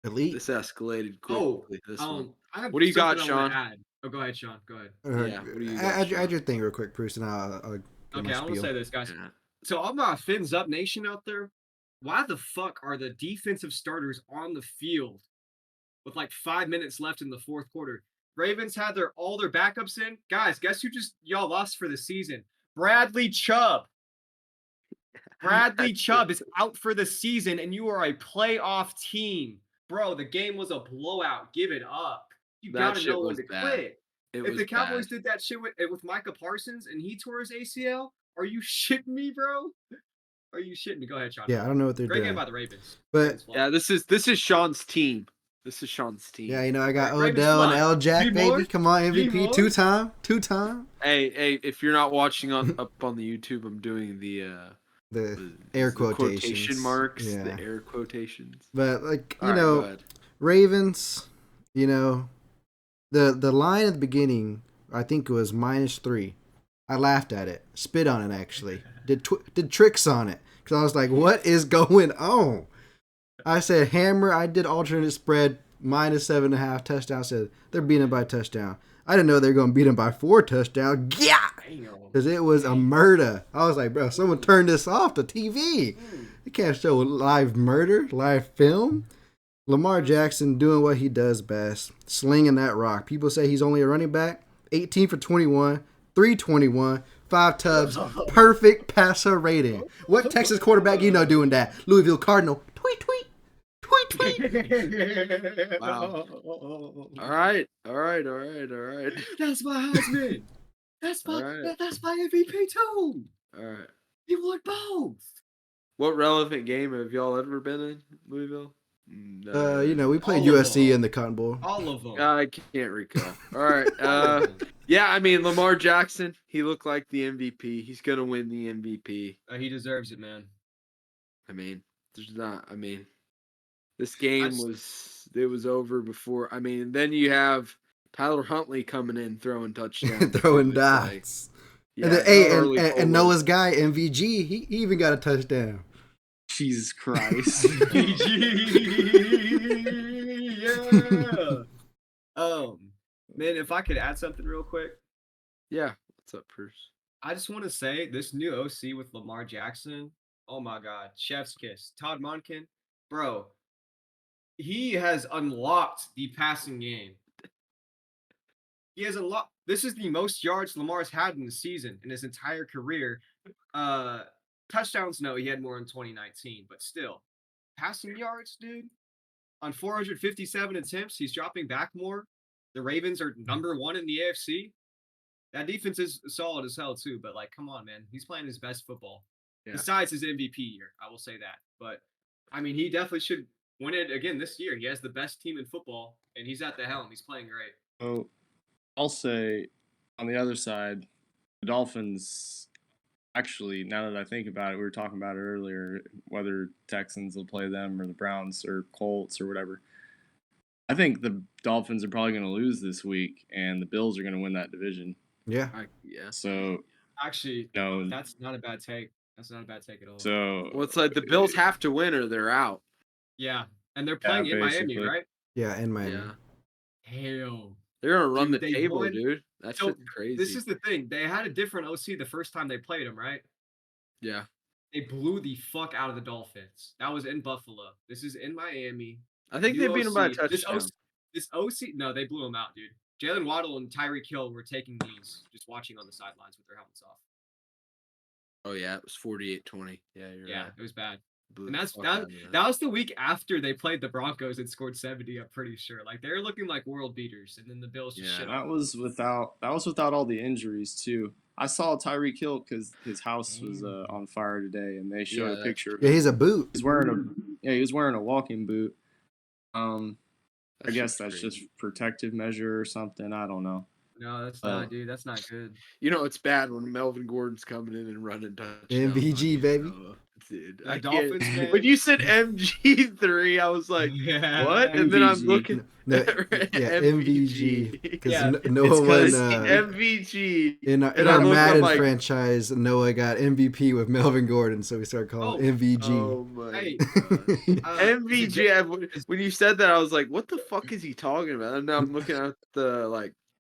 Elite. This escalated Oh, quickly. This one. I have What do you got, something I want Sean? to add. Oh, go ahead, Sean. Go ahead. Yeah, what do you got, add Sean? your thing real quick, Bruce, and I'll give Okay, my I want to spiel. say this, guys. Yeah. So all my Fins Up Nation out there, why the fuck are the defensive starters on the field with like 5 minutes left in the fourth quarter? Ravens had all their backups in. Guys, guess who just y'all lost for the season? Bradley Chubb. Bradley Chubb is out for the season, and you are a playoff team. Bro, the game was a blowout. Give it up. You That got to shit know when was to bad. quit. It If was the Cowboys bad. did that shit with Micah Parsons and he tore his ACL, are you shitting me, bro? Are you shitting me? Go ahead, Sean. Yeah, I don't know what they're Great doing. game by the Ravens. But Yeah, this is Sean's team. This is Sean's team. yeah, I got Ravens Odell and fly. L. Jack, G baby. Moore? Come on, G MVP, Moore? two time. Hey, if you're not watching up on the YouTube, I'm doing the Air quotation quotations. marks, Yeah. the air quotations. But like All right, go ahead. Ravens, the line at the beginning, I think it was -3. I laughed at it, spit on it actually, did tricks on it because I was like, what is going on? I said hammer. I did alternate spread -7.5 touchdown. I said they're beating them by a touchdown. I didn't know they were going to beat them by 4 touchdowns. Yeah, because it was a murder. I was like, bro, someone turn this off the TV. You can't show live murder, live film. Lamar Jackson doing what he does best, slinging that rock. People say he's only a running back. 18 for 21, 321, 5 tubs, perfect passer rating. What Texas quarterback doing that? Louisville Cardinal. Tweet, tweet. Tweet, tweet. Wow. All right. That's my Heisman. That's my MVP too. All right. He won both. What relevant game have y'all ever been in, Louisville? We played All of USC them. in the Cotton Bowl. All of them. I can't recall. All right. All of them. Yeah, I mean Lamar Jackson, he looked like the MVP. He's gonna win the MVP. He deserves it, man. I mean, this game was over before. I mean, then you have Tyler Huntley coming in throwing touchdowns, Throwing too. It's like, dots. yeah, And Noah's guy, MVG, he even got a touchdown. Jesus Christ. Yeah. Man, if I could add something real quick. Yeah. What's up, Bruce? I just want to say this new OC with Lamar Jackson. Oh my God, chef's kiss. Todd Monken, bro. He has unlocked the passing game. He has unlocked. This is the most yards Lamar's had in the season in his entire career. Touchdowns, no, he had more in 2019, but still, passing yards, dude. On 457 attempts, he's dropping back more. The Ravens are number 1 in the AFC. That defense is solid as hell too, but like, come on, man, he's playing his best football. Yeah. Besides his MVP year, I will say that. But I mean, he definitely should win it again this year. He has the best team in football, and he's at the helm. He's playing great. So I'll say on the other side, the Dolphins. Actually, now that I think about it, we were talking about it earlier, whether Texans will play them or the Browns or Colts or whatever. I think the Dolphins are probably going to lose this week, and the Bills are going to win that division. Yeah. So actually, no, that's not a bad take. That's not a bad take at all. So well, it's like the Bills have to win or they're out. Yeah, and they're playing in Miami, right? Yeah, in Miami. Yeah. Hell. They're gonna run the table, dude. That's crazy. This is the thing. They had a different OC the first time they played him, right? Yeah. They blew the fuck out of the Dolphins. That was in Buffalo. This is in Miami. I think they beat him by a touchdown. This OC, no, they blew him out, dude. Jalen Waddle and Tyreek Hill were taking knees, just watching on the sidelines with their helmets off. Oh yeah, it was 48-20. Yeah, you're right. It was bad. And that was the week after they played the Broncos and scored 70. I'm pretty sure. Like they're looking like world beaters, and then the Bills just shit. That was without all the injuries too. I saw Tyreek Hill because his house was on fire today, and they showed a picture. Yeah, he's a boot. He was wearing a walking boot. I guess that's just protective measure or something. I don't know. No, that's not, dude. That's not good. You know, it's bad when Melvin Gordon's coming in and running touchdowns. MVG, baby. dude. The I can't. Dolphins, man. When you said MG3, I was like, Yeah, what? And then I'm MVG. looking No, at yeah, MVG. MVG. Because Yeah, Noah it's won 'cause MVG. in and I our look, I'm Madden like, franchise. Noah got MVP with Melvin Gordon, so we started calling Oh, MVG. oh my Hey, god. is it MVG. When you said that, I was like, "What the fuck is he talking about?" And now I'm looking at the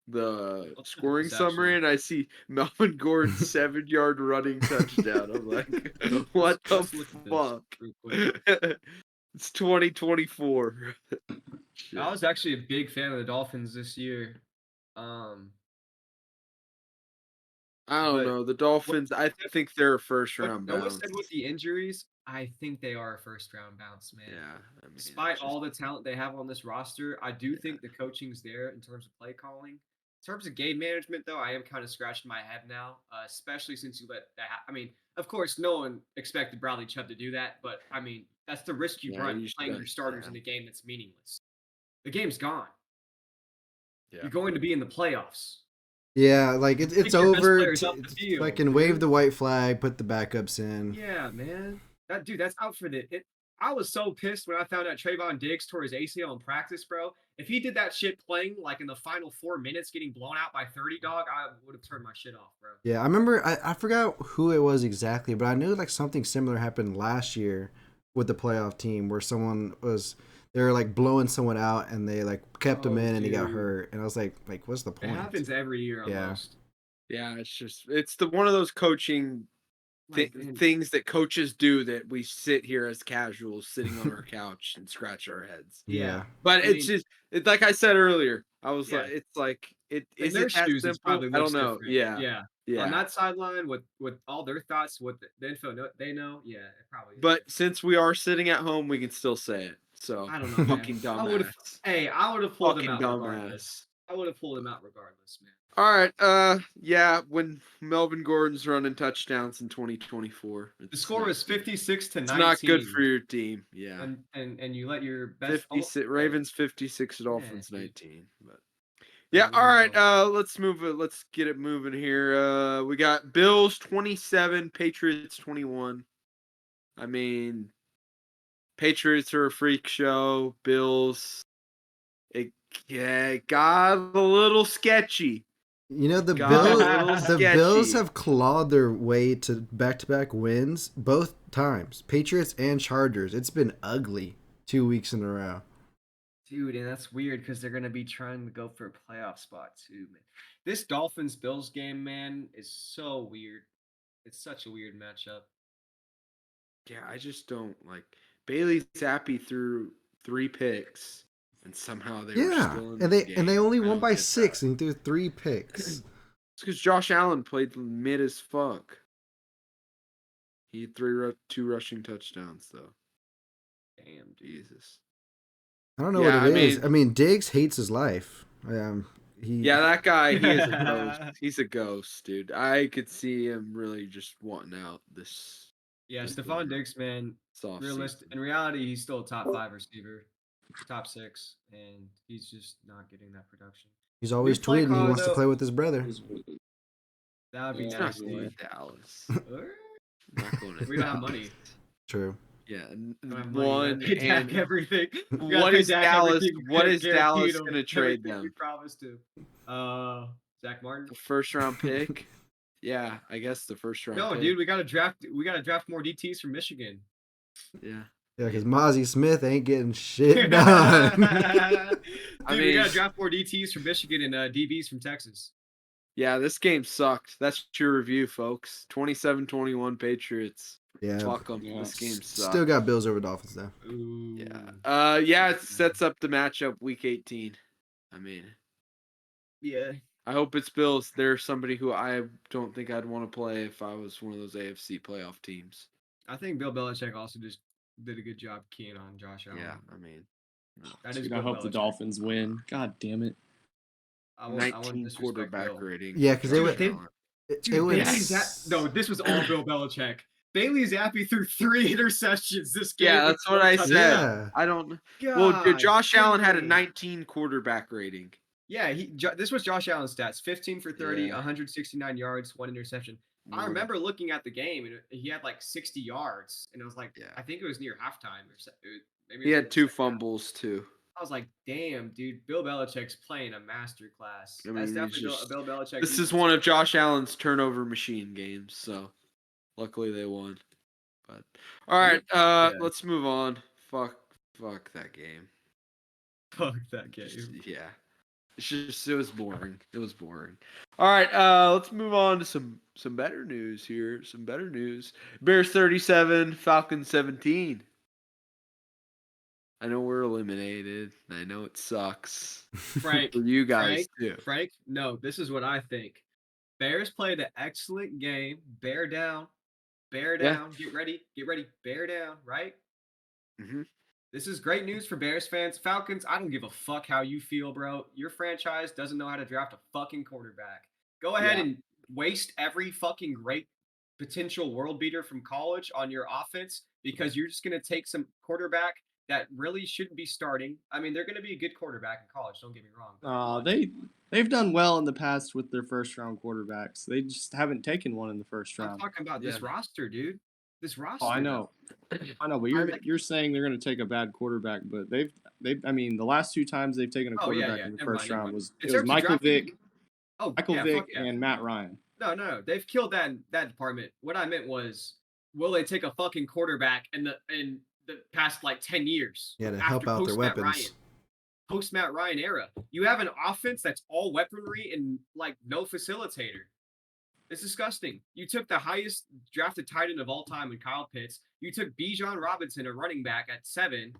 Let's look at scoring this, summary, actually. and I see Melvin Gordon's 7-yard running touchdown. I'm like, "What the Let's look at this fuck?" real quick. It's 2024. Shit. I was actually a big fan of the Dolphins this year. I don't But know. The what Dolphins, I think they're a first what round Noah bounce. said with the injuries, I think they are a first round bounce, man. Yeah, I mean, Despite it's just- all the talent they have on this roster, I do think the coaching's there in terms of play calling. In terms of game management, though, I am kind of scratching my head now, especially since you let that. I mean, of course, no one expected Bradley Chubb to do that, but I mean, that's the risk you Yeah, run you playing should- your starters yeah. in a game that's meaningless. The game's gone. Yeah. You're going to be in the playoffs. Yeah, like it's Take your best over. players off the It's field, fucking wave dude. the white flag, put the backups in. Yeah, man. That's out for it. I was so pissed when I found out Trayvon Diggs tore his ACL in practice, bro. If he did that shit playing like in the final 4 minutes, getting blown out by 30, dog, I would have turned my shit off, bro. Yeah, I remember. I forgot who it was exactly, but I knew like something similar happened last year with the playoff team where they were like blowing someone out and they like kept him Oh, in and he got dude. hurt, and I was like, what's the It point? happens every year Yeah. almost. Yeah, it's the one of those coaching Like, man, things that coaches do that we sit here as casuals sitting on our couch and scratch our heads. yeah. But I it's mean, just like I said earlier, I was Yeah. like, it's like it in is their it that shoes, it simple? probably I looks don't know. different. Yeah. Yeah. Yeah. On that sideline with all their thoughts, what the info they know, yeah, it probably is. But since we are sitting at home, we can still say it. So I don't know, man. fucking I would have pulled him fucking out dumbass. regardless. I would have pulled him out regardless, man. All right. Yeah, when Melvin Gordon's running touchdowns in 2024. The score is 56 to 19. It's not good for your team. Yeah. And you let your best 56 Ravens 56, Dolphins dude. 19. But yeah, Yeah, all right. go. Let's move it. Let's get it moving here. We got Bills 27, Patriots 21. I mean, Patriots are a freak show. Bills, it got a little sketchy. You know, the Got a little Bills sketchy. have clawed their way to back-to-back wins both times. Patriots and Chargers. It's been ugly 2 weeks in a row. Dude, and that's weird because they're gonna be trying to go for a playoff spot too, man. This Dolphins Bills game, man, is so weird. It's such a weird matchup. Yeah, I just don't like Bailey Zappi threw 3 picks, and somehow they were Yeah, still in and the they game. and they only I won don't by get 6 that. and threw 3 picks. It's because Josh Allen played mid as fuck. He had 2 rushing touchdowns though. Damn, dude. Jesus. I don't know Yeah, what it I is. mean- I mean, Diggs hates his life. Yeah, that guy, he is a ghost. He's a ghost, dude. I could see him really just wanting out this. Yeah, this Stephon winter. Diggs, man. Soft Realistic. In reality, he's still a top 5 receiver, top 6, and he's just not getting that production. he's always We play tweeting he wants to Colorado. play with his brother. That would be He's not nasty. going to Dallas. Or- Not going to We don't have money. True. Yeah, We don't have money. We gotta one pay Dak and everything. We gotta what pay is Dak Dallas? everything we What is guaranteed Dallas him, going to trade everything We them? promised to. Zach Martin. A first round pick? Yeah, I guess the first round. No, pick. dude, we gotta draft more DTs from Michigan. Yeah. Yeah, because Mozzie Smith ain't getting shit done. Dude, I we mean- gotta draft more DTs from Michigan and DBs from Texas. Yeah, this game sucked. That's your review, folks. 27-21 Patriots. Yeah. Fuck them. Yeah. This game sucked. Still got Bills over Dolphins though. Ooh. Yeah. Yeah, it sets up the matchup week 18. I mean, Yeah. I hope it's Bills. They're somebody who I don't think I'd want to play if I was one of those AFC playoff teams. I think Bill Belichick also just did a good job keying on Josh Allen. Yeah, I mean, That is Dude, I Bill hope the Belichick. Dolphins win. God damn it. I won't 19 disrespect quarterback Bill. rating. Yeah, 'cause they Josh would- Allen. It Dude, was Bailey no, this was all Bill Belichick. Bailey Zappi threw 3 interceptions this game. Yeah, with that's what 4 I touchdowns. said. Yeah. I don't. Well, God Josh Allen had a dang. 19 quarterback rating. Yeah, this was Josh Allen's stats: 15 for 30, Yeah. 169 yards, 1 interception. I remember looking at the game, and he had like 60 yards, and it was like, I think it was near halftime. Maybe he had 2 fumbles too. I was like, damn, dude, Bill Belichick's playing a masterclass. I mean, That's definitely a Bill Belichick. This is one of Josh Allen's turnover machine games, so luckily they won. But all right, let's move on. Fuck that game. Fuck that game. Yeah. It was boring. It was boring. All right, let's move on to some better news here. Some better news. Bears 37, Falcons 17. I know we're eliminated. I know it sucks. Frank, for you guys too. Frank, no, this is what I think. Bears played an excellent game. Bear down. Get ready. Bear down. Right. Mm-hmm. This is great news for Bears fans. Falcons, I don't give a fuck how you feel, bro. Your franchise doesn't know how to draft a fucking quarterback. Go ahead and waste every fucking great potential world beater from college on your offense because you're just going to take some quarterback that really shouldn't be starting. I mean, they're going to be a good quarterback in college, don't get me wrong. They've done well in the past with their first-round quarterbacks. They just haven't taken one in the first round. I'm talking about this roster, dude. This roster. Oh, I know. But you're saying they're going to take a bad quarterback, but they've I mean, the last 2 times they've taken a quarterback in the first round was Michael Vick. Vick and Matt Ryan. No. They've killed that department. What I meant was, will they take a fucking quarterback in the past like 10 years? Yeah, to help out their weapons. Post Matt Ryan era. You have an offense that's all weaponry and like no facilitator. It's disgusting. You took the highest drafted tight end of all time in Kyle Pitts. You took Bijan Robinson, a running back, at 7.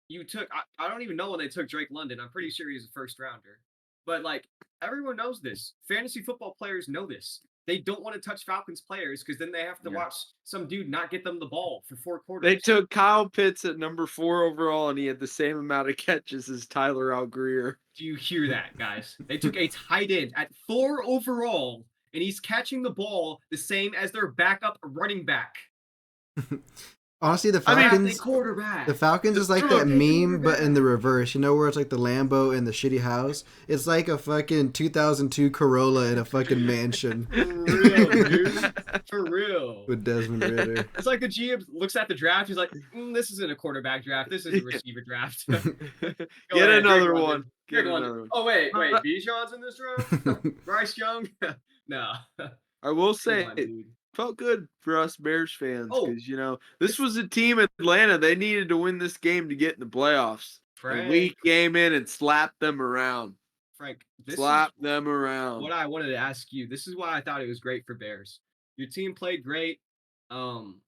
You took, I don't even know when they took Drake London. I'm pretty sure he's a first rounder. But like, everyone knows this. Fantasy football players know this. They don't want to touch Falcons players because then they have to watch some dude not get them the ball for 4 quarters. They took Kyle Pitts at number 4 overall, and he had the same amount of catches as Tyler Algier. Do you hear that, guys? They took a tight end at 4 overall, and he's catching the ball the same as their backup running back. Honestly, the Falcons, quarterback. The Falcons is like that meme, but in the reverse. You know where it's like the Lambo and the shitty house? It's like a fucking 2002 Corolla in a fucking mansion. For real, dude. For real. With Desmond Ritter. It's like the GM looks at the draft. He's like, this isn't a quarterback draft. This is a receiver draft. Get another one. Oh, wait. Bijan's in this draft? Bryce Young? No. I will say, felt good for us Bears fans because this was a team in Atlanta. They needed to win this game to get in the playoffs. And we came in and slapped them around. Frank, them around. What I wanted to ask you. This is why I thought it was great for Bears. Your team played great. Rushing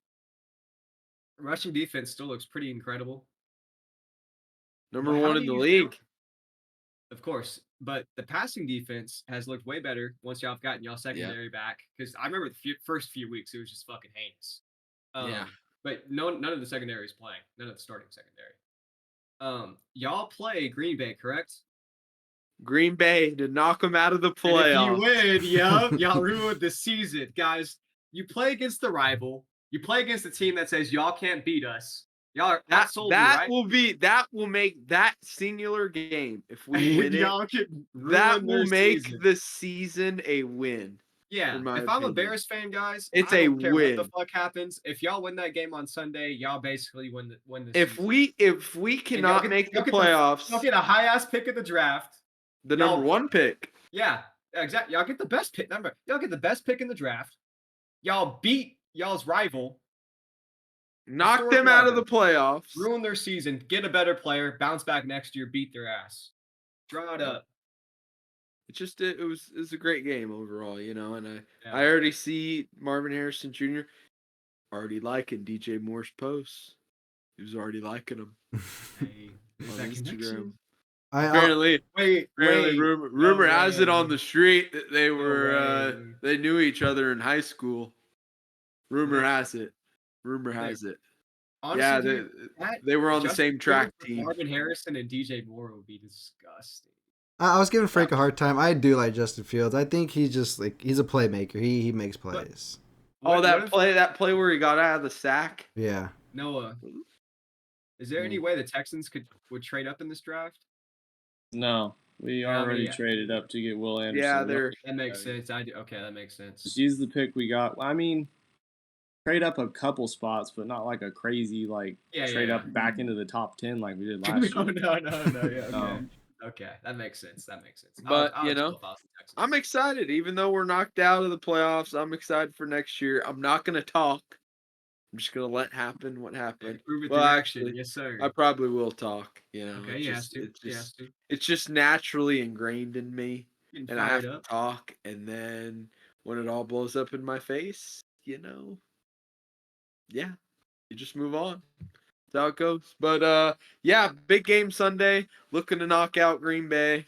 defense still looks pretty incredible. Number 1 in the league. Of course, but the passing defense has looked way better once y'all have gotten y'all secondary back. Because I remember the first few weeks, it was just fucking heinous. But none of the secondary is playing. None of the starting secondary. Y'all play Green Bay, correct? Green Bay to knock them out of the playoffs. If you win, y'all ruined the season. Guys, you play against the rival. You play against the team that says y'all can't beat us. Y'all are that will make that singular game if we win it. That will make the season a win. Yeah, if I'm a Bears fan, guys, it's I don't a care win. What the fuck happens? If y'all win that game on Sunday, y'all basically win the If season. if we cannot make the playoffs, y'all get a high ass pick in the draft. The number 1 pick. Yeah, exactly. Y'all get the best pick. Y'all get the best pick in the draft. Y'all beat y'all's rival. Knock them out of the playoffs. Ruin their season. Get a better player. Bounce back next year. Beat their ass. Draw it up. It was a great game overall, and I already see Marvin Harrison Jr. already liking DJ Moore's posts. He was already liking them on Instagram. Apparently, rumor has it on the street that they were they knew each other in high school. Rumor has it. Honestly, they were on the same track team. Marvin Harrison and DJ Moore would be disgusting. I was giving Frank a hard time. I do like Justin Fields. I think he's just he's a playmaker. He makes plays. That play where he got out of the sack. Yeah. Noah, is there any way the Texans would trade up in this draft? No, We Yeah, I already mean, traded up to get Will Anderson. Yeah, We they're that makes sense. Okay, that makes sense. just use the pick we got. I mean, trade up a couple spots, but not like a crazy trade up back into the top 10 like we did last No, year. no. Yeah, okay. No. Okay, that makes sense. but I would still if I was the Texans. I'm excited. Even though we're knocked out of the playoffs, I'm excited for next year. I'm not gonna talk. I'm just gonna let happen what happened. Prove it Well, through action. actually, Yes, sir. I probably will talk. Okay, he has to. He has to. It's just naturally ingrained in me, Getting and I have fired to up. talk. And then when it all blows up in my face, yeah, you just move on. That's how it goes. But yeah, big game Sunday. Looking to knock out Green Bay.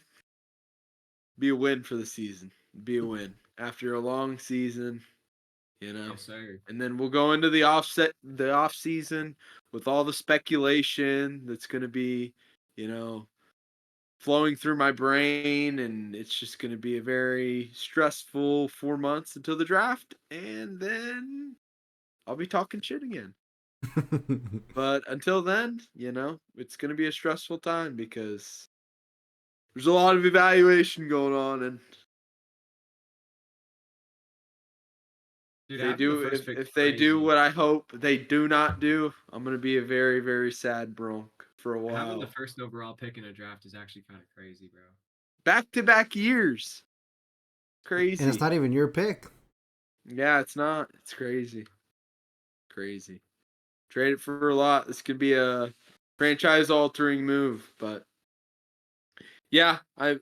Be a win for the season. Be a win after a long season. Yes, sir. And then we'll go into the off season with all the speculation that's going to be, flowing through my brain, and it's just going to be a very stressful 4 months until the draft, and then I'll be talking shit again. But until then, it's going to be a stressful time because there's a lot of evaluation going on, and Dude, if they do what I hope they do not do, I'm gonna be a very, very sad bronc for a while. Having the first overall pick in a draft is actually kind of crazy, bro. Back-to-back years. Crazy. And it's not even your pick. Yeah, it's not. It's crazy. Crazy. Trade it for a lot. This could be a franchise-altering move, but yeah, I'm.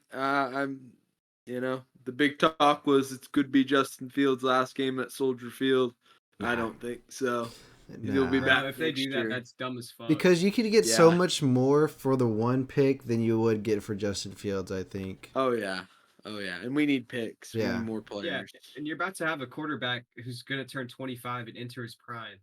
The big talk was it could be Justin Fields' last game at Soldier Field. Nah. I don't think so. Nah. He'll be back if they do next that, year. that's dumb as fuck. Because you could get so Yeah. much more for the one pick than you would get for Justin Fields, I think. Oh yeah, and we need picks. We Yeah. need more players. Yeah, and you're about to have a quarterback who's gonna turn 25 and enter his prime.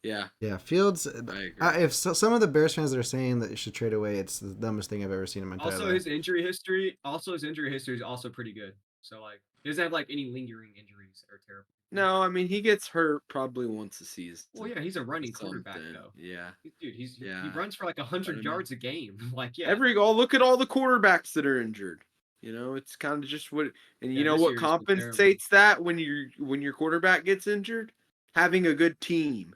Yeah, Yeah, Fields. I agree. If some of the Bears fans are saying that you should trade away, it's the dumbest thing I've ever seen in my entire Also, life. his injury history is also pretty good. So he doesn't have any lingering injuries that are terrible. No, I mean he gets hurt probably once a season. Well, yeah, he's a running quarterback though. Yeah, Dude, he runs for 100 yards a game. Look at all the quarterbacks that are injured. It's kind of just what, and you know this what year has been terrible. compensates that when your quarterback gets injured, having a good team,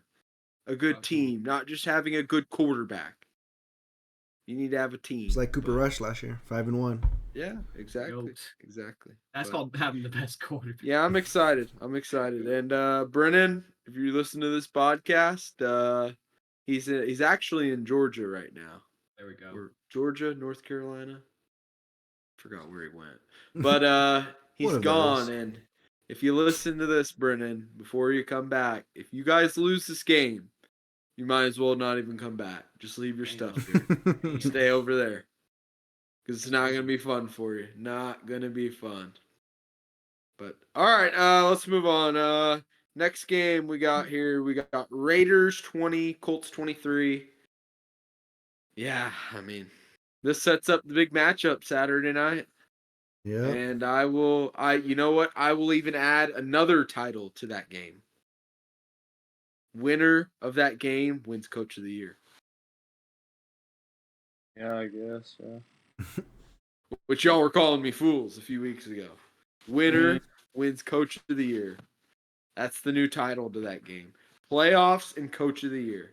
not just having a good quarterback. You need to have a team. It's like Cooper Rush last year, 5-1. Yeah, exactly. Goat. Exactly. That's called having the best quarterback. Yeah, I'm excited. And Brennan, if you listen to this podcast, he's actually in Georgia right now. There we go. Or Georgia, North Carolina. Forgot where he went. But he's gone, and if you listen to this, Brennan, before you come back, if you guys lose this game, you might as well not even come back. Just leave your stuff here. Stay over there. Because it's not going to be fun for you. Not going to be fun. But, all right, let's move on. Next game we got Raiders 20, Colts 23. Yeah, I mean, this sets up the big matchup Saturday night. Yeah. And you know what? I will even add another title to that game. Winner of that game wins Coach of the Year. Yeah, I guess. Yeah. Which y'all were calling me fools a few weeks ago. Winner wins Coach of the Year. That's the new title to that game. Playoffs and Coach of the Year.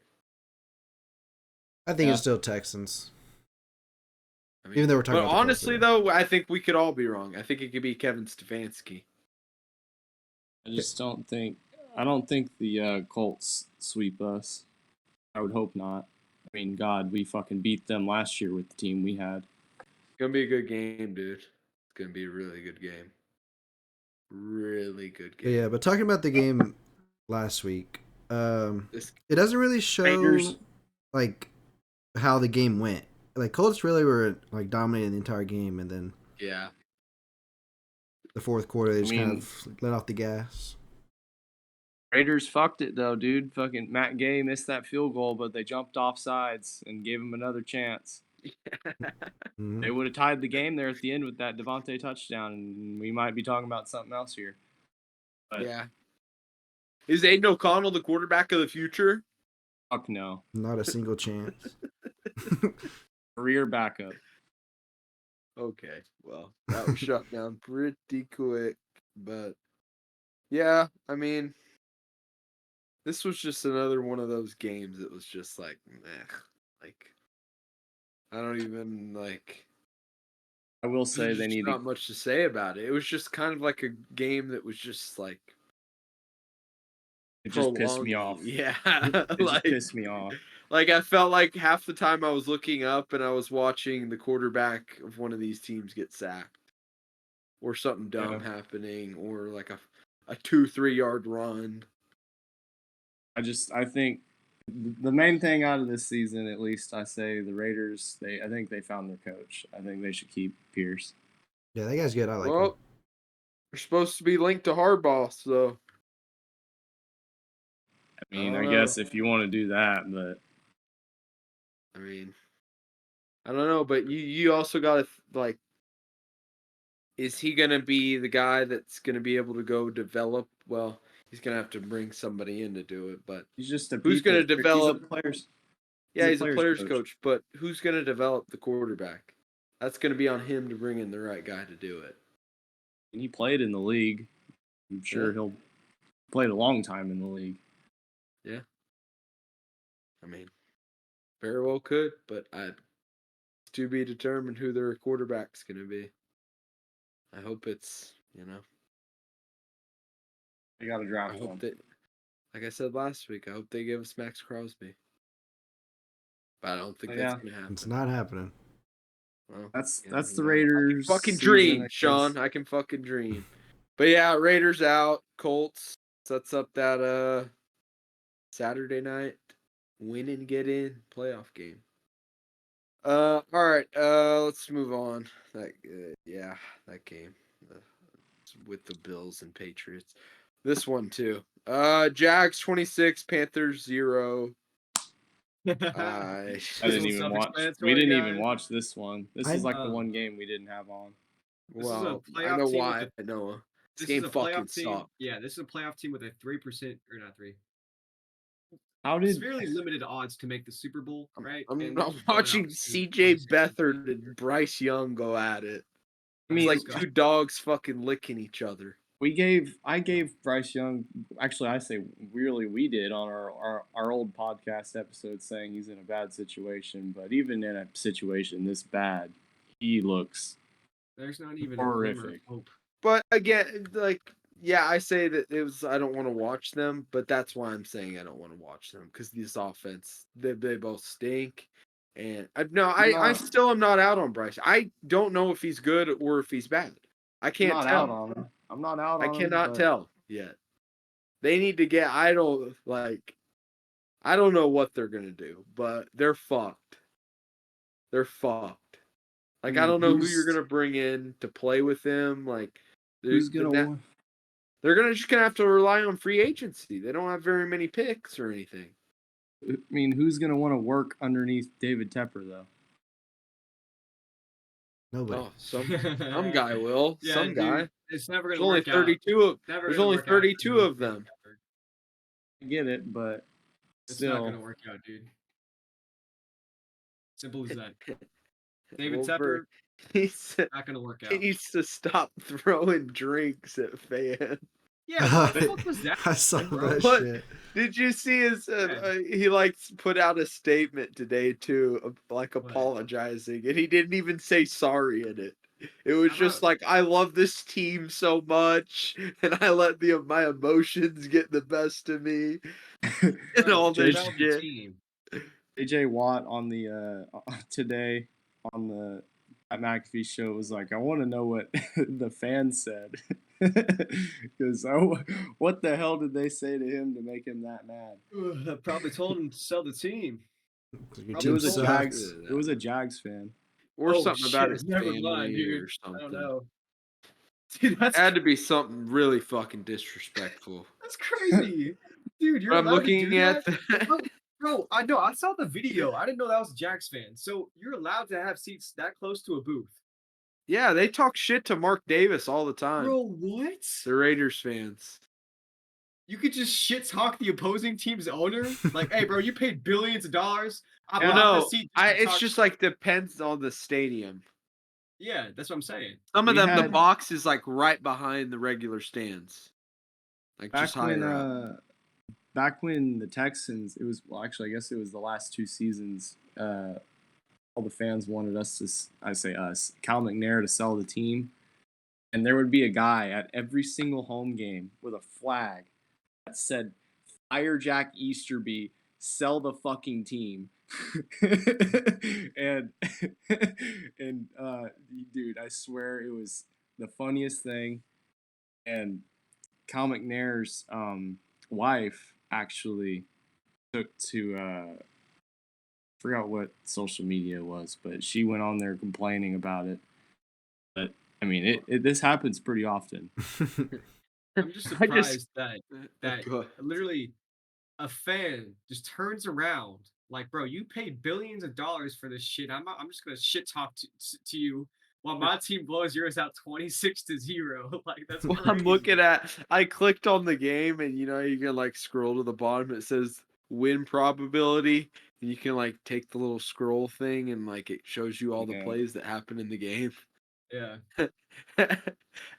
I think it's still Texans. I mean, even though we're talking about honestly, though, I think we could all be wrong. I think it could be Kevin Stefanski. I just don't think. I don't think the Colts sweep us. I would hope not. I mean, God, we fucking beat them last year with the team we had. It's gonna be a good game, dude. It's gonna be a really good game. Really good game. Yeah, but talking about the game last week, it doesn't really show Raiders. How the game went. Colts really were dominating the entire game, and then the fourth quarter they just kind of let off the gas. Raiders fucked it though, dude. Fucking Matt Gay missed that field goal, but they jumped off sides and gave him another chance. Mm-hmm. They would have tied the game there at the end with that Devontae touchdown, and we might be talking about something else here. But yeah. Is Aiden O'Connell the quarterback of the future? Fuck no. Not a single chance. Career backup. Okay, well, that was shut down pretty quick, but yeah, I mean, this was just another one of those games that was just like, meh. Like, I don't even like. I will There's say they just need not to. much to say about it. It was just kind of like a game that was just like It just pissed me prolonging. off. Yeah, It just like pissed me off. I felt like half the time I was looking up and I was watching the quarterback of one of these teams get sacked, or something dumb Yeah. happening, or like a 2-3 yard run. I think the main thing out of this season, at least, I say the Raiders. I think they found their coach. I think they should keep Pierce. Yeah, that guy's good. I like him. Well, they're supposed to be linked to Harbaugh, so I mean, don't I know. guess if you want to do that, but I mean, I don't know, but you also got to like, is he gonna be the guy that's gonna be able to go develop? Well, he's gonna have to bring somebody in to do it, but he's just a who's people. gonna He's a develop? players. Yeah, he's a players player's coach. coach, but who's gonna develop the quarterback? That's gonna be on him to bring in the right guy to do it. And he played in the league. I'm sure Yeah. he'll played a long time in the league. Yeah. I mean, very well could, but it's to be determined who their quarterback's gonna be. I hope it's, They got to I draft hope one. that, like I said last week, I hope they give us Max Crosby. But I don't think that's gonna happen. It's not happening. Well, That's the I can Raiders. fucking season, dream, I guess. Sean. I can fucking dream. But yeah, Raiders out. Colts sets up that Saturday night win and get in playoff game. All right. Let's move on. That that game with the Bills and Patriots. This one too. Jags 26, Panthers 0. I This didn't one's even watch. We self-explanatory, didn't even guys. watch this one. This I- is like the one game we didn't have on. This is a Well, I playoff know team why, with Noah. This This is game a fucking playoff team. sucked. Yeah, this is a playoff team with a 3% or not 3. How did Severely limited odds to make the Super Bowl, right? I'm And not just blowing out watching two C.J. 26 Beathard and Bryce Young go at it. I It's mean, like disgusting. two dogs fucking licking each other. I gave Bryce Young, actually I say really we did on our old podcast episode saying he's in a bad situation, but even in a situation this bad, he looks There's not even a glimmer of horrific. hope. But again, like, yeah, I say that it was I don't want to watch them, but that's why I'm saying I don't want to watch them because this offense they both stink. And I still am not out on Bryce. I don't know if he's good or if he's bad. I I'm can't not tell. out on him. I'm not out I on him. cannot but tell yet. They need to get. I don't know what they're gonna do, but they're fucked. They're fucked. Like I mean, don't know who you're gonna bring in to play with him. Like who's gonna they're just gonna have to rely on free agency. They don't have very many picks or anything. I mean, who's gonna want to work underneath David Tepper though? Nobody. Oh, some guy will. Yeah, Some dude, guy. it's never There's gonna only work out. 32 of. Never There's gonna only work out for 32 David of them. Tepper. I get it, but It's not still, gonna work out, dude. Simple as that. David Well, Tepper, he's not gonna work he out. needs to stop throwing drinks at fans. Yeah, what the fuck was that? I saw bro? that What? shit. Did you see his? He put out a statement today too, like apologizing, and he didn't even say sorry in it. It was How just about- like I love this team so much, and I let my emotions get the best of me, and Bro, all this develop the shit. team. AJ Watt on the today on the Pat McAfee show was like, I want to know what the fans said because what the hell did they say to him to make him that mad? Probably told him to sell the team. Your It team was a sucks. Jags. It was a Jags fan. Or Oh, something about shit, his never family mind, dude. or something. I don't know. Dude, that had to be something really fucking disrespectful. That's crazy, dude. You're But I'm allowed to do looking at that? Bro, I know. I saw the video. I didn't know that was a Jags fan. So you're allowed to have seats that close to a booth. Yeah, they talk shit to Mark Davis all the time. Bro, what? The Raiders fans. You could just shit talk the opposing team's owner? Like, hey, bro, you paid billions of dollars. I Well, bought no, this seat. it's just like depends on the stadium. Yeah, that's what I'm saying. Some of We them, the had- box is like right behind the regular stands, like just higher up. Back when the Texans, it was well, actually, I guess it was the last 2 seasons. All the fans wanted us to, I say us, Cal McNair to sell the team, and there would be a guy at every single home game with a flag that said, "Fire Jack Easterby, sell the fucking team." and dude, I swear it was the funniest thing. And Cal McNair's wife actually took to forgot what social media it was, but she went on there complaining about it. But I mean, this happens pretty often. I'm just I just- surprised that Go ahead. literally a fan just turns around like, bro, you paid billions of dollars for this shit. I'm just gonna shit talk to you while my team blows yours out 26-0. Like that's Well, crazy. I'm looking at. I clicked on the game, and you can like scroll to the bottom. It says win probability, and you can like take the little scroll thing, and like it shows you all the Yeah. plays that happen in the game. Yeah.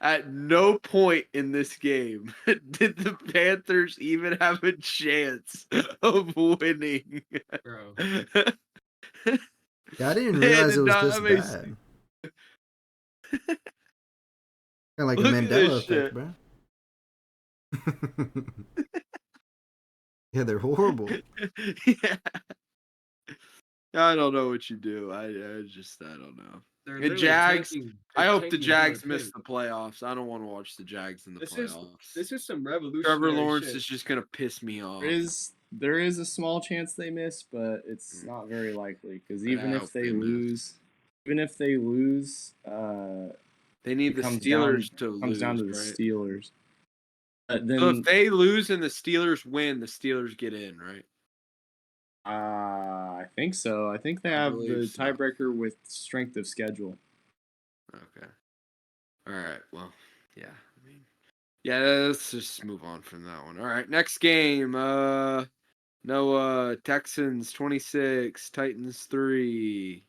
At no point in this game did the Panthers even have a chance of winning. Bro. Yeah, I didn't They realize did it was not this have bad. Kind of like a Look at this Mandela effect, shit. bro. Yeah, they're horrible. Yeah. I don't know what you do. I don't know. They're And literally Jags. tanking. I They're hope the tanking Jags Taylor miss Pitt. the playoffs. I don't want to watch the Jags in the This playoffs. is some revolutionary Trevor Lawrence shit. is just gonna piss me off. There is a small chance they miss, but it's not very likely because even I if hope they they miss. lose, They need it the comes Steelers down to comes down lose, to the right? Steelers. But So then if they lose and the Steelers win, the Steelers get in, right? I think so. I think they I have believe the so. tiebreaker with strength of schedule. Okay. All right. Well, yeah. I mean, yeah. Let's just move on from that one. All right. Next game. Texans 26, Titans 3.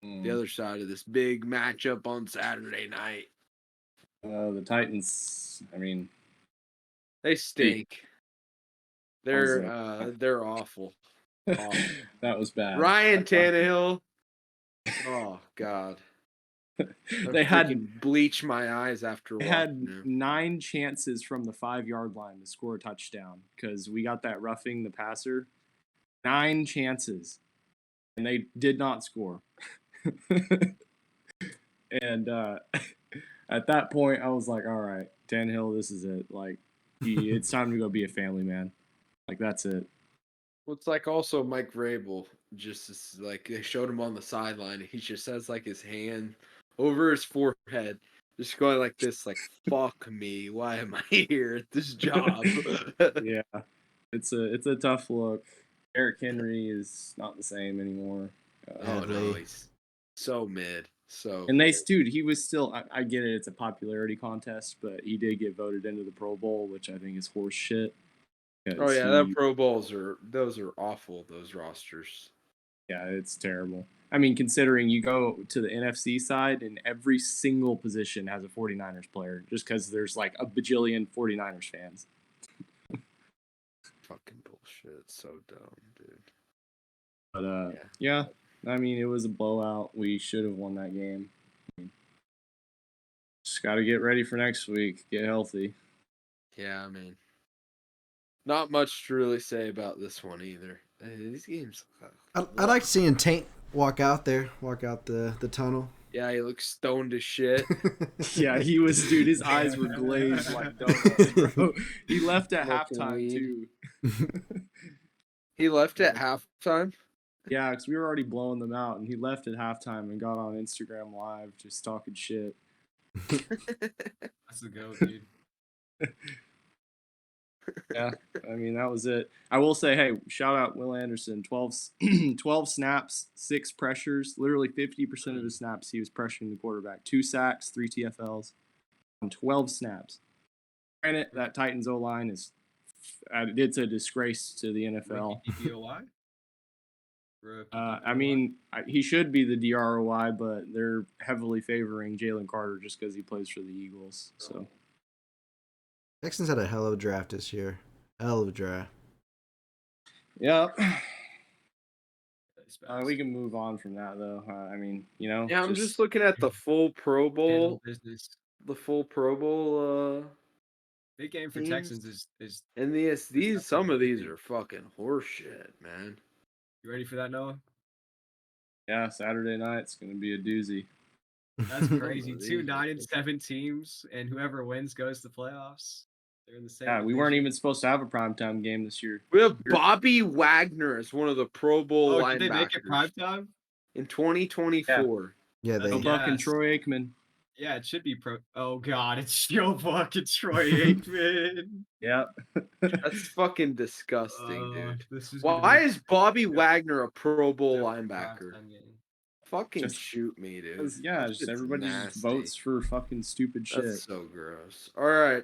The other side of this big matchup on Saturday night. The Titans. I mean, They stink. They're Awesome. they're awful. Awful. That was bad. Ryan Tannehill. Oh God. They had freaking bleach my eyes after They watching had him. 9 chances from the 5-yard line to score a touchdown because we got that roughing the passer. 9 chances, and they did not score. And at that point, I was like, "All right, Tannehill, this is it. Like, it's time to go be a family man. Like, that's it." Well, it's like also Mike Vrabel. Just like they showed him on the sideline. He just has like his hand over his forehead, just going like this, like "fuck me, why am I here at this job?" Yeah, it's a tough look. Eric Henry is not the same anymore. Oh no, he's so mid. So And dude, he was still. I get it; it's a popularity contest, but he did get voted into the Pro Bowl, which I think is horse shit. oh yeah, that Pro Bowls those are awful. Those rosters. Yeah, it's terrible. I mean, considering you go to the NFC side and every single position has a 49ers player just because there's like a bajillion 49ers fans. Fucking bullshit. It's so dumb, dude. But yeah, I mean, it was a blowout. We should have won that game. Just got to get ready for next week. Get healthy. Yeah, I mean, not much to really say about this one either. These games. I like seeing Tank walk out the tunnel. Yeah, he looks stoned as shit. Yeah, he was, dude. His eyes were glazed like donuts, bro. He left at Smoking halftime weed. too. He left at halftime. Yeah, because we were already blowing them out, and he left at halftime and got on Instagram Live just talking shit. That's the go, dude. Yeah, I mean, that was it. I will say, hey, shout out Will Anderson. 12 snaps, 6 pressures. Literally 50% of his snaps, he was pressuring the quarterback. 2 sacks, 3 TFLs on 12 snaps. Granted, that Titans O-line it's a disgrace to the NFL. DPOY? I mean, he should be the DROI, but they're heavily favoring Jalen Carter just because he plays for the Eagles. So Texans had a hell of a draft this year. Hell of a draft. yeah. We can move on from that though. I mean, Yeah, I'm just looking at the full Pro Bowl. Business. The full Pro Bowl. Big game for teams. Texans is. And these some of these are fucking horseshit, man. You ready for that, Noah? Yeah, Saturday night's gonna be a doozy. That's crazy. 2 9-7 teams, and whoever wins goes to playoffs. They're in the same. Yeah, we weren't even supposed to have a primetime game this year. We have Bobby Wagner as one of the Pro Bowl linebackers. Did they make it primetime? In 2024. Yeah, they. Joe Buck and Troy Aikman. Yeah, it should be pro. Oh God, it's Joe Buck and Troy Aikman. Yeah, that's fucking disgusting, dude. Why is Bobby Wagner a Pro Bowl linebacker? Fucking shoot me, dude. Yeah, just everybody just votes for fucking stupid shit. That's so gross. All right,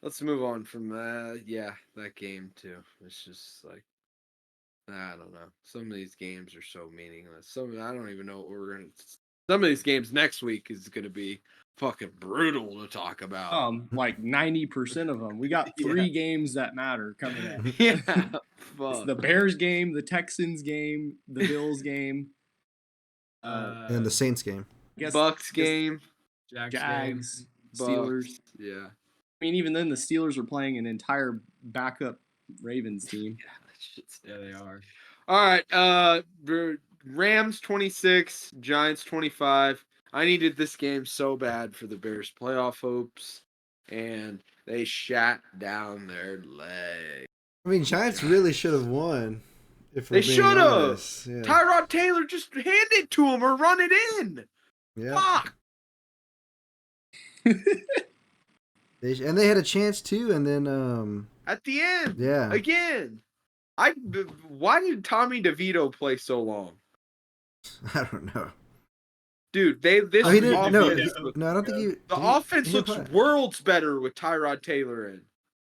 let's move on from that. Yeah, that game too. It's just like, I don't know. Some of these games are so meaningless. I don't even know what we're gonna. Some of these games next week is gonna be fucking brutal to talk about. Like 90% of them. We got 3 games that matter coming up. Yeah, it's the Bears game, the Texans game, the Bills game, and the Saints game. Bucks game, Jags, Bucks, Steelers. Yeah. I mean, even then, the Steelers are playing an entire backup Ravens team. Yeah, they are. All right. Rams 26, Giants 25. I needed this game so bad for the Bears' playoff hopes, and they shot down their leg. I mean, Giants really should have won. If they should have. Yeah. Tyrod Taylor just hand it to him or run it in. Yeah. Fuck. And they had a chance too, and then at the end, yeah, again. Why did Tommy DeVito play so long? I don't know, dude. he didn't. No, I don't think he. The offense looks worlds better with Tyrod Taylor in.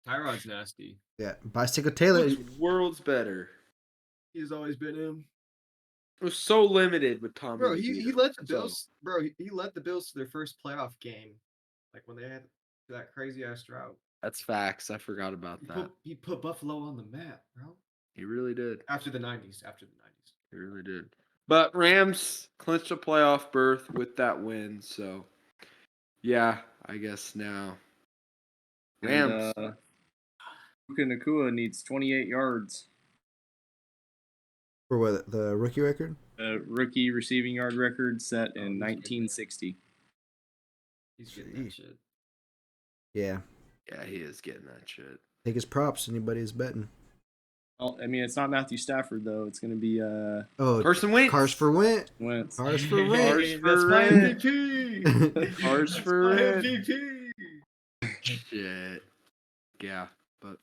Tyrod's nasty. Yeah, Bicycle Taylor worlds better. He's always been him. It was so limited with Tommy. Bro, he led the Bills. Bro, he led the Bills to their first playoff game, like when they had that crazy ass drought. That's facts. I forgot about that. He put Buffalo on the map, bro. He really did. After the 90s. He really did. But Rams clinched a playoff berth with that win, so yeah, I guess now. Rams. Puka Nacua needs 28 yards. For what, the rookie record? The rookie receiving yard record set in 1960. He's getting that shit. Yeah. Yeah, he is getting that shit. Take his props. Anybody is betting. Well, I mean, it's not Matthew Stafford though. It's going to be Carson Wentz. Cars for Wentz. Cars for Wentz. That's my MVP. Cars for Wentz. MVP. Shit. Yeah, but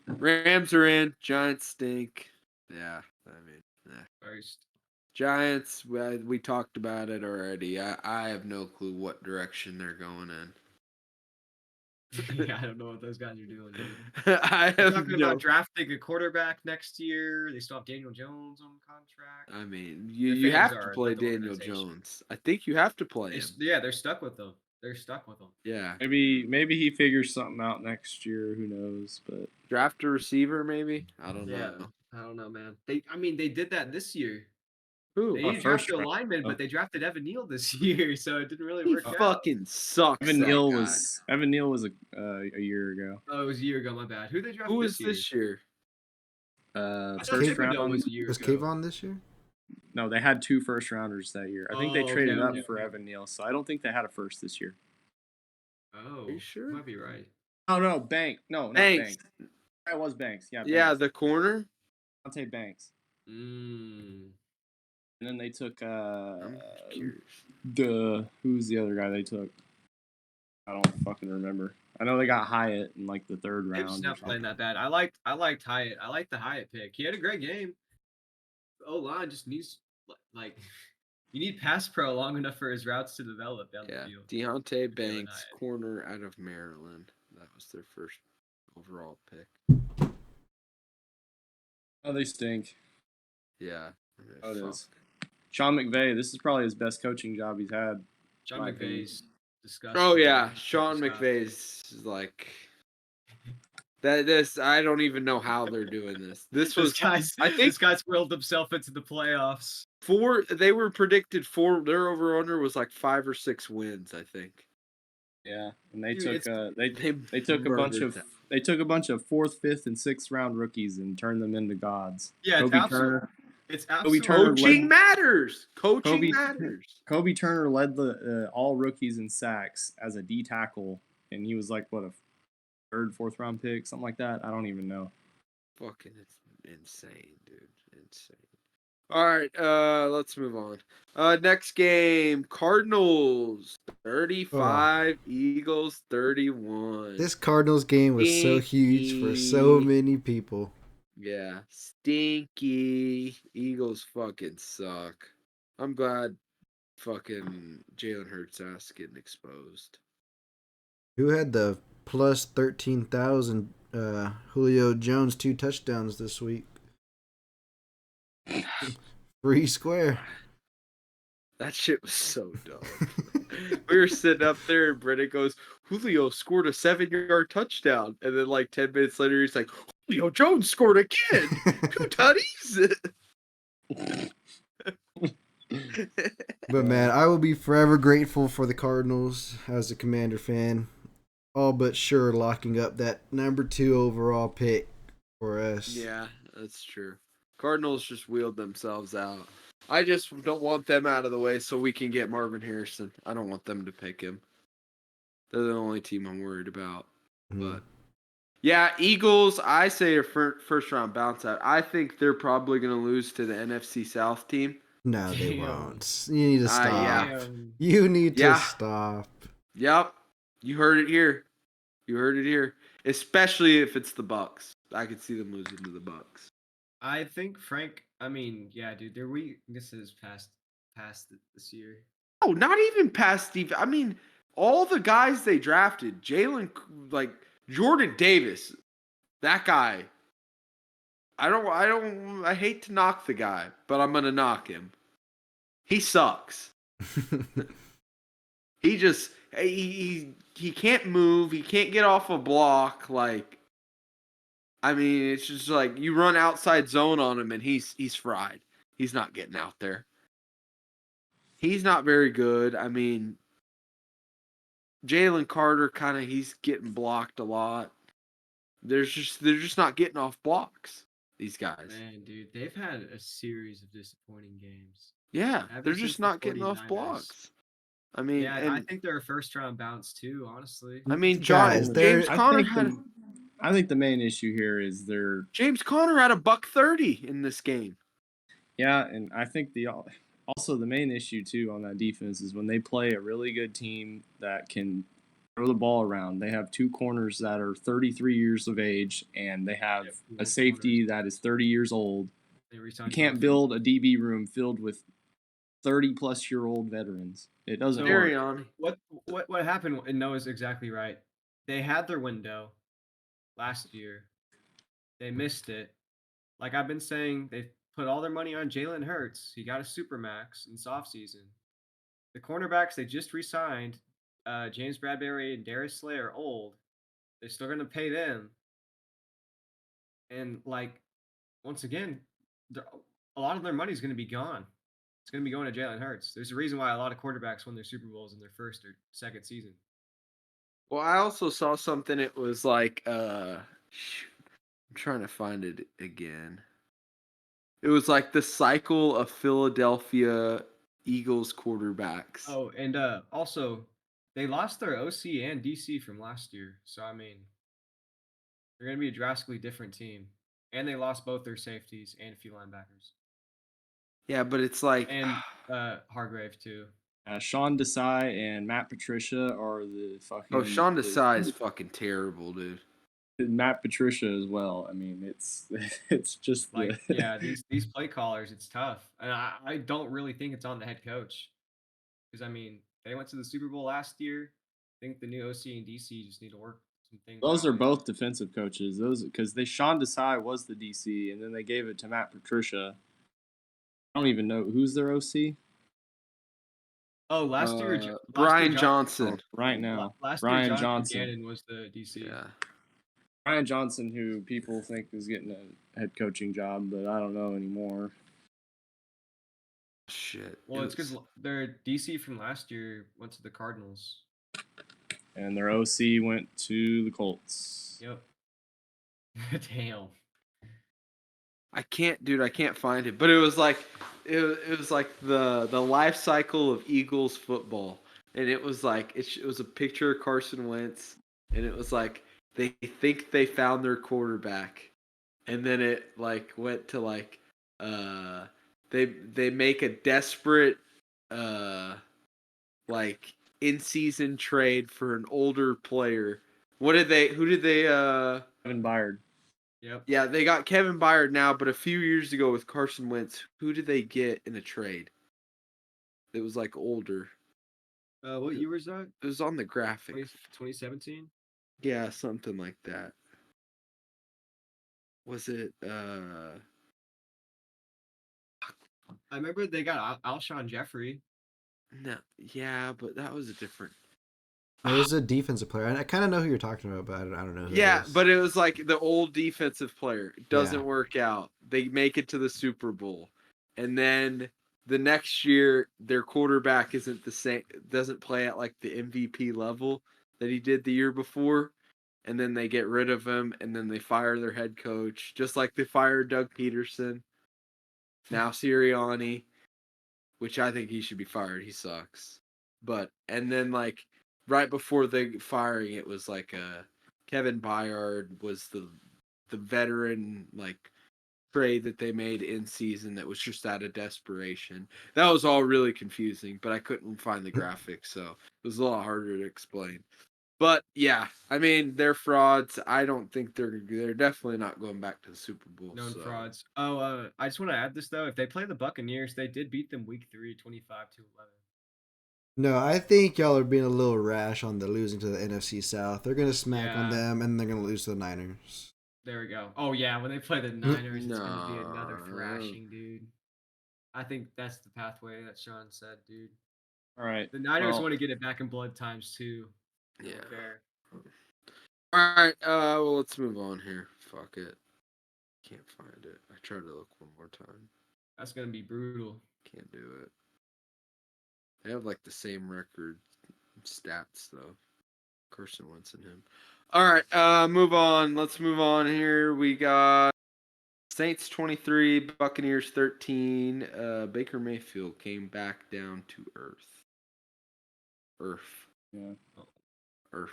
Rams are in. Giants stink. Yeah, I mean, First. Giants. We talked about it already. I have no clue what direction they're going in. Yeah, I don't know what those guys are doing. I have talking about drafting a quarterback next year. They still have Daniel Jones on contract. I mean, you have to play Daniel Jones. I think you have to play him. Yeah, they're stuck with them. Yeah. Maybe he figures something out next year. Who knows? But draft a receiver, maybe. I don't know. I don't know, man. They did that this year. Who? They didn't draft a lineman, but they drafted Evan Neal this year, so it didn't really work out. He fucking sucks. Evan Neal was a year ago. Oh, it was a year ago. My bad. Who they drafted? Who was this year? First round was a year was Kayvon this year? No, they had 2 first rounders that year. I think they traded up for Evan Neal, so I don't think they had a first this year. Oh, are you sure? Might be right. Oh no, Banks. No, not Banks. That was Banks. Yeah. Banks. Yeah, the corner. Deontay Banks. And then they took who's the other guy they took? I don't fucking remember. I know they got Hyatt in like the 3rd round. He's not playing that bad. I liked Hyatt. I liked the Hyatt pick. He had a great game. O-line just needs you need pass pro long enough for his routes to develop down the field. Deontay Banks, corner out of Maryland. That was their first overall pick. Oh, they stink. Yeah. Oh, it is. Sean McVay, this is probably his best coaching job he's had. Sean McVay's disgusting. Oh yeah, Sean McVay's like that. This I don't even know how they're doing this. This guy's willed himself into the playoffs. They were predicted their over under was like 5 or 6 wins, I think. Yeah, and they took they took a bunch of 4th, 5th, and 6th round rookies and turned them into gods. Yeah, it's absolutely coaching matters. Coaching matters. Kobe Turner led the all rookies in sacks as a D tackle, and he was like what, a 3rd, 4th round pick, something like that. I don't even know. Fucking insane, dude. Insane. All right, let's move on. Next game, Cardinals 35, Eagles 31. This Cardinals game was so huge for so many people. Yeah, stinky. Eagles fucking suck. I'm glad fucking Jalen Hurts ass getting exposed. Who had the plus 13,000 Julio Jones 2 touchdowns this week? Free square. That shit was so dumb. We were sitting up there and Brennan goes, Julio scored a 7-yard touchdown. And then like 10 minutes later, he's like, Julio Jones scored again. 2 tutties. But man, I will be forever grateful for the Cardinals as a Commander fan. All but sure locking up that number 2 overall pick for us. Yeah, that's true. Cardinals just wheeled themselves out. I just don't want them out of the way so we can get Marvin Harrison. I don't want them to pick him. They're the only team I'm worried about. But yeah, Eagles, I say a first round bounce out. I think they're probably going to lose to the NFC South team. No, they won't. You need to stop. Yeah. You need to stop. Yep. You heard it here. You heard it here. Especially if it's the Bucks. I could see them losing to the Bucks. I think Frank. I mean, yeah, dude. Their weakness is past this year. Oh, not even past Steve. I mean, all the guys they drafted, Jalen, like Jordan Davis, that guy. I hate to knock the guy, but I'm gonna knock him. He sucks. he can't move. He can't get off a block. Like, I mean, it's just like you run outside zone on him and he's fried. He's not getting out there. He's not very good. I mean, Jalen Carter he's getting blocked a lot. They're just not getting off blocks. These guys. Man, dude, they've had a series of disappointing games. Yeah, they're just not getting off blocks. I mean, yeah, I think they're a first round bounce too. Honestly, I mean, James Conner I think the main issue here is James Conner had a $130 in this game. Yeah, and I think also the main issue too on that defense is when they play a really good team that can throw the ball around. They have 2 corners that are 33 years of age, and they have a safety that is 30 years old. You can't build a DB room filled with 30-plus-year-old veterans. It doesn't work. What happened? And Noah's exactly right. They had their window last year. They missed it. Like I've been saying, they put all their money on Jalen Hurts. He got a supermax in this offseason. The cornerbacks they just re-signed, James Bradbury and Darius Slay are old. They're still going to pay them. And like, once again, a lot of their money is going to be gone. It's going to be going to Jalen Hurts. There's a reason why a lot of quarterbacks win their Super Bowls in their first or second season. Well, I also saw something. It was like, I'm trying to find it again. It was like the cycle of Philadelphia Eagles quarterbacks. Oh, and also, they lost their OC and DC from last year. So, I mean, they're going to be a drastically different team. And they lost both their safeties and a few linebackers. Yeah, but it's like... And Hargrave, too. Sean Desai and Matt Patricia are the fucking... Oh, Sean Desai is fucking terrible, dude. Matt Patricia as well. I mean, it's just like these play callers. It's tough, and I don't really think it's on the head coach because I mean they went to the Super Bowl last year. I think the new OC and DC just need to work some things. Those are both defensive coaches. Those because Sean Desai was the DC, and then they gave it to Matt Patricia, I don't even know who's their OC Oh, last year, Brian Johnson. right now. Last Brian year, Jonathan Johnson. Gannon was the DC. Yeah. Brian Johnson, who people think is getting a head coaching job, but I don't know anymore. Shit. Well, it's because their DC from last year went to the Cardinals. And their OC went to the Colts. Yep. Damn. I can't find it. But it was like it was like the life cycle of Eagles football. And it was like it was a picture of Carson Wentz, and it was like they think they found their quarterback. And then it like went to like they make a desperate like in-season trade for an older player. Who did they Kevin Byard. Yep. Yeah, they got Kevin Byard now, but a few years ago with Carson Wentz, who did they get in a trade? It was like older. What year was that? It was on the graphic. 2017? Yeah, something like that. Was it I remember they got Alshon Jeffrey. no, yeah, but that was a different. It was a defensive player. I kind of know who you're talking about, but I don't know who Yeah, it is. but it was like the old defensive player. It doesn't Yeah. work out. They make it to the Super Bowl. And then the next year their quarterback isn't the same, doesn't play at like the MVP level that he did the year before. And then they get rid of him, and then they fire their head coach, just like they fired Doug Peterson. Now Sirianni, which I think he should be fired. He sucks. And then like right before the firing, it was like Kevin Byard was the veteran like trade that they made in season that was just out of desperation. That was all really confusing, but I couldn't find the graphics, so it was a lot harder to explain. But yeah, I mean they're frauds. I don't think they're definitely not going back to the Super Bowl. Known so. frauds. Oh, I just want to add this though. If they play the Buccaneers, they did beat them week 3, 25-11. No, I think y'all are being a little rash on the losing to the NFC South. They're gonna smack on them, and they're gonna lose to the Niners. There we go. Oh yeah, when they play the Niners, it's gonna be another thrashing, dude. I think that's the pathway that Sean said, dude. All right. The Niners want to get it back in blood times 2. Yeah. Fair. All right. Well, let's move on here. Fuck it. Can't find it. I tried to look one more time. That's gonna be brutal. Can't do it. They have like the same record stats though. Carson Wentz and him. All right. Move on. Let's move on here. We got Saints 23, Buccaneers 13. Baker Mayfield came back down to earth. Yeah. Earth.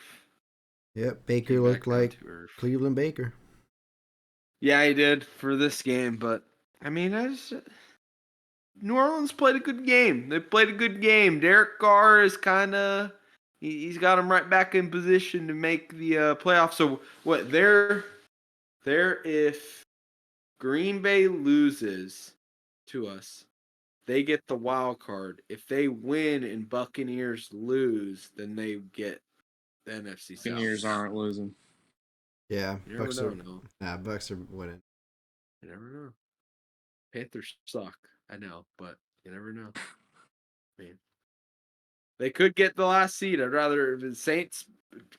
Yep, Baker looked like Cleveland Baker. Yeah, he did for this game, but I mean, New Orleans played a good game. They played a good game. Derek Carr is kind of he's got him right back in position to make the playoffs. So what? They're if Green Bay loses to us, they get the wild card. If they win and Buccaneers lose, then they get the NFC South. Buccaneers aren't losing. Yeah, You never Bucks know, are. no. Nah, Bucks are winning. You never know. Panthers suck, I know, but you never know. I mean, they could get the last seed. I'd rather if it's Saints,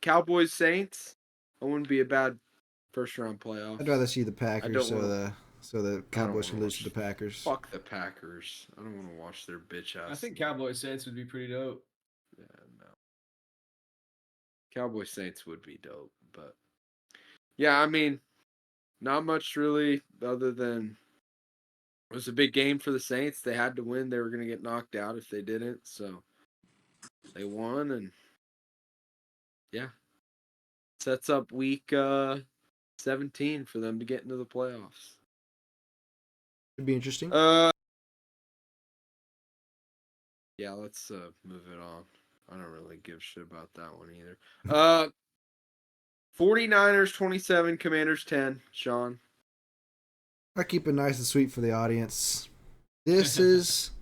Cowboys, Saints. That wouldn't be a bad first round playoff. I'd rather see the Packers so the Cowboys can lose to the Packers. Fuck the Packers. I don't want to watch their bitch ass. I think Cowboys Saints would be pretty dope. Yeah, no. Cowboys Saints would be dope, but yeah, I mean, not much really other than it was a big game for the Saints. They had to win. They were going to get knocked out if they didn't, so they won, and yeah, sets up week 17 for them to get into the playoffs. Should be interesting. Yeah, let's move it on. I don't really give a shit about that one either. 49ers 27, Commanders 10. Sean. I keep it nice and sweet for the audience. This is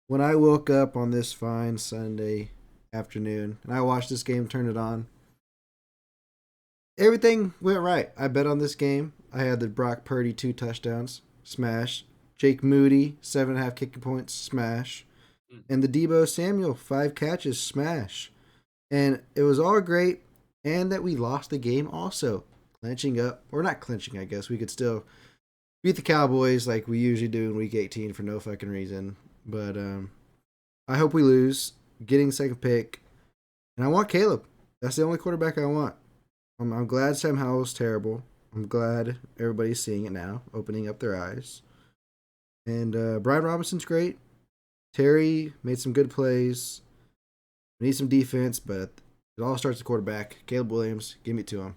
when I woke up on this fine Sunday afternoon and I watched this game, turned it on. Everything went right. I bet on this game. I had the Brock Purdy 2 touchdowns. Smash. Jake Moody, 7.5 kicking points, smash. And the Debo Samuel, 5 catches, smash. And it was all great, and that we lost the game also. Clinching up, or not clinching, I guess. We could still beat the Cowboys like we usually do in Week 18 for no fucking reason. But I hope we lose, getting second pick. And I want Caleb. That's the only quarterback I want. I'm glad Sam Howell's terrible. I'm glad everybody's seeing it now, opening up their eyes. And Brian Robinson's great. Terry made some good plays. We need some defense, but it all starts at quarterback. Caleb Williams, give me to him.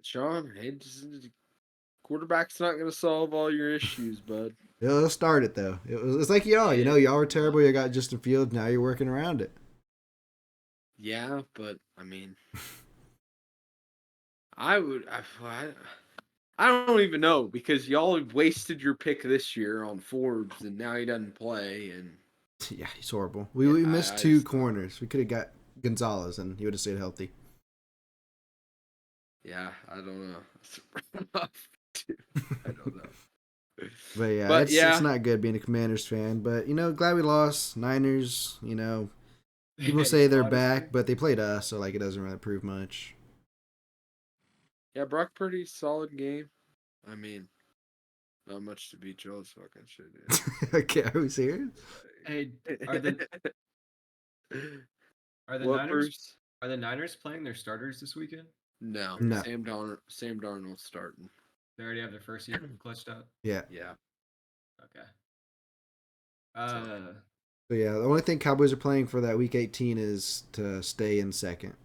Sean, quarterback's not going to solve all your issues, bud. It'll start it, though. It's like y'all. You know, y'all were terrible. You got Justin Fields. Now you're working around it. Yeah, but, I mean, I don't even know, because y'all wasted your pick this year on Forbes, and now he doesn't play, and yeah, he's horrible. We missed two corners. We could have got Gonzalez, and he would have stayed healthy. Yeah, I don't know. I don't know. But yeah, it's not good being a Commanders fan. But, you know, glad we lost. Niners, you know, people say they're back, but they played us, so, like, it doesn't really prove much. Yeah, Brock Purdy, solid game. I mean, not much to beat Joe's fucking shit, dude. Okay, are we serious? Hey, are the Niners playing their starters this weekend? No. No. Sam Darnold's starting. They already have their first year clutched out? Yeah. Yeah. Okay. So yeah, the only thing Cowboys are playing for that Week 18 is to stay in second.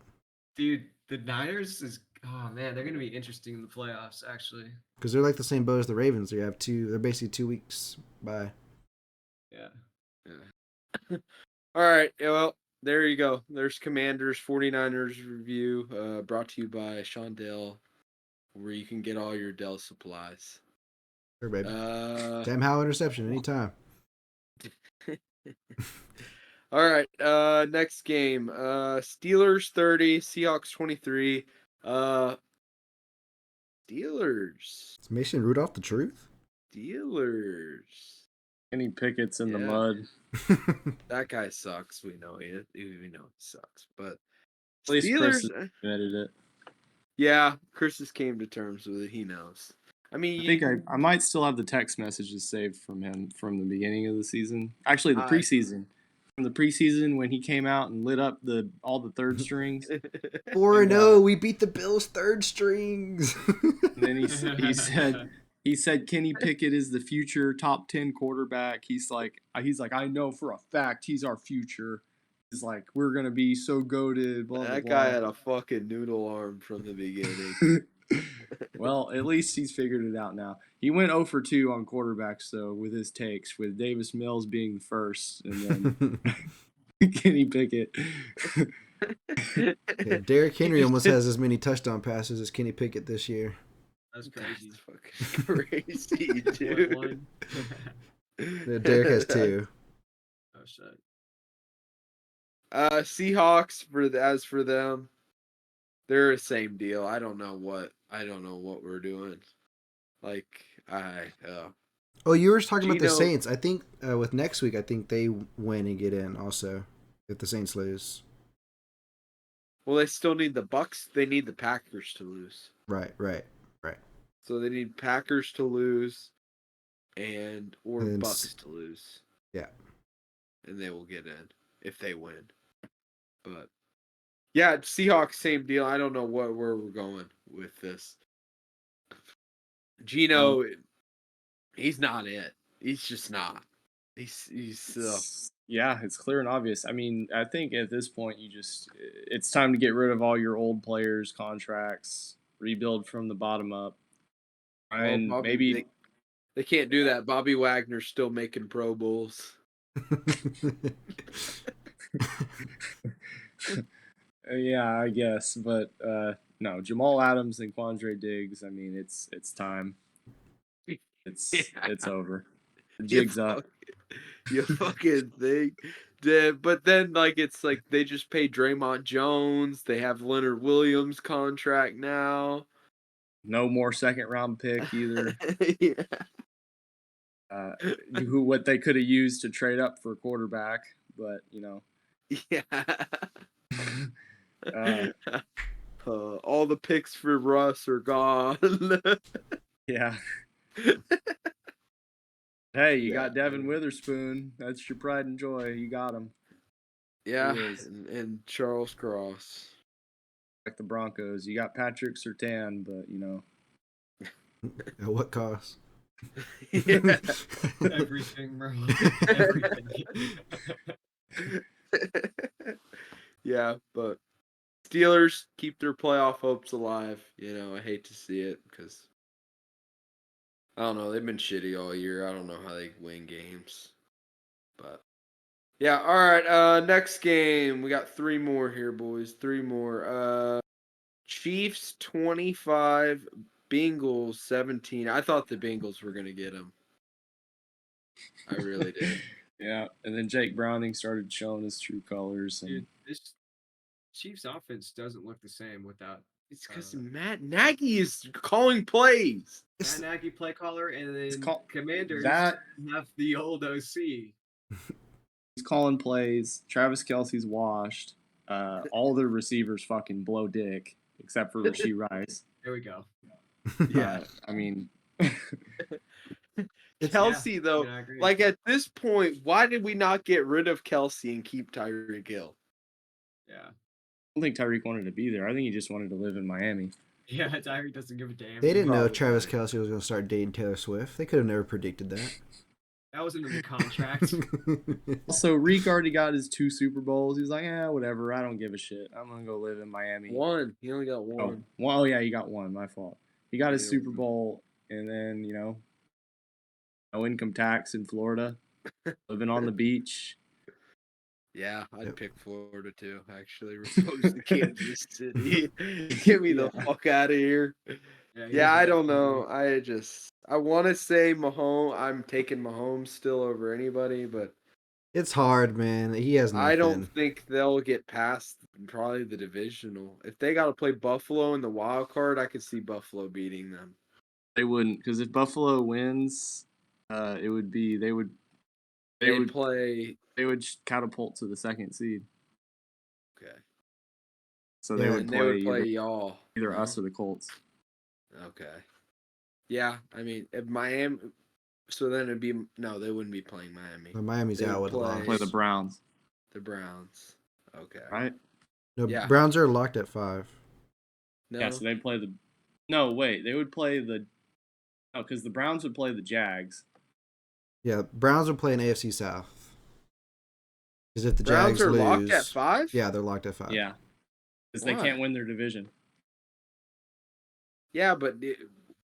Dude, the Niners oh man, they're gonna be interesting in the playoffs actually. Because they're like the same boat as the Ravens. They're basically 2 weeks by. Yeah. All right. Well, there you go. There's Commanders 49ers review, brought to you by Sean Dell, where you can get all your Dell supplies. Sure, baby. Sam Howell interception anytime. All right. Next game. Steelers 30, Seahawks 23. Steelers. Is Mason Rudolph the truth? Steelers. Kenny Pickett's in the mud. That guy sucks. We know he sucks. But at least Steelers Chris admitted it. Yeah, Chris has came to terms with it. He knows. I mean, I think I might still have the text messages saved from him from the beginning of the season. Actually, the preseason. From the preseason when he came out and lit up all the third strings. 4-0, we beat the Bills' third strings. And then he said Kenny Pickett is the future top 10 quarterback. He's like I know for a fact he's our future. He's like, we're gonna be so goated. Blah, that blah, guy blah. had a fucking noodle arm from the beginning. Well, at least he's figured it out now. He went 0 for 2 on quarterbacks, though, with his takes, with Davis Mills being the first, and then Kenny Pickett. Yeah, Derrick Henry almost has as many touchdown passes as Kenny Pickett this year. That's crazy. That's fucking crazy, dude. Derrick has 2. Oh shit. Seahawks as for them, they're the same deal. I don't know what we're doing. Like Oh, you were talking about the Saints. I think with next week, I think they win and get in also if the Saints lose. Well, they still need the Bucks. They need the Packers to lose. Right. So they need Packers to lose, or Bucks to lose. Yeah. And they will get in if they win. But yeah, Seahawks, same deal. I don't know where we're going with this. Gino, he's not it. He's just not. Yeah, it's clear and obvious. I mean, I think at this point it's time to get rid of all your old players' contracts, rebuild from the bottom up. And maybe they can't do that. Bobby Wagner's still making Pro Bowls. Yeah, I guess, but no, Jamal Adams and Quandre Diggs. I mean, it's time. It's over. The jig's up. You fucking think. But then, it's like they just pay Draymond Jones. They have Leonard Williams contract now. No more second round pick either. Yeah. what they could have used to trade up for a quarterback, but Yeah. uh, All the picks for Russ are gone. yeah. Hey, you Yeah. got Devin Witherspoon. That's your pride and joy. You got him. Yeah, He is. and Charles Cross. Like the Broncos. You got Patrick Surtain, but At what cost? Yeah. Everything, bro. Everything. Yeah, but Steelers keep their playoff hopes alive. I hate to see it because I don't know. They've been shitty all year. I don't know how they win games. But yeah, all right. Next game. We got 3 more here, boys. 3 more. Chiefs 25, Bengals 17. I thought the Bengals were gonna get them. I really did. yeah. And then Jake Browning started showing his true colors. And Dude, this Chiefs offense doesn't look the same without It's because Matt Nagy is calling plays. Matt Nagy play caller, and then Commanders that have the old OC. he's calling plays. Travis Kelce's washed. All their receivers fucking blow dick except for Rashee Rice. There we go. Yeah. I mean, Kelsey, though, I agree. like at this point, why did we not get rid of Kelsey and keep Tyreek Hill? Yeah. I don't think Tyreek wanted to be there. I think he just wanted to live in Miami. Yeah, Tyreek doesn't give a damn. They didn't know Probably. Travis Kelce was going to start dating Taylor Swift. They could have never predicted that. That was in the contract. Also, Reek already got his 2 Super Bowls. He's like, whatever. I don't give a shit. I'm gonna go live in Miami. One. He only got one. Oh yeah, he got one. My fault. He got his Yeah. Super Bowl, and then no income tax in Florida, living on the beach. Yeah, I'd Yep. pick Florida too. Actually, we're supposed to Kansas City. Get me the fuck out of here. Yeah, I don't know. I want to say Mahomes. I'm taking Mahomes still over anybody, but It's hard, man. He has nothing. I don't think they'll get past probably the divisional. If they got to play Buffalo in the wild card, I could see Buffalo beating them. They wouldn't, because if Buffalo wins, it would be they would play. they would catapult to the 2nd seed. Okay. So Yeah, they would And play, they would play y'all. either us or the Colts. Okay. Yeah, I mean, if Miami. So then it'd be no, they wouldn't be playing Miami. Miami's They out would with a loss. Play the Browns, The Browns. Okay. right? No, Yeah. Browns are locked at 5. No. Yeah, so they play the. No, wait, they would play the. No, because the Browns would play the Jags. Yeah, Browns are playing AFC South. Because if the Browns Jags are lose, locked at 5? Yeah, they're locked at 5. Yeah, because they Why? can't win their division. Yeah, but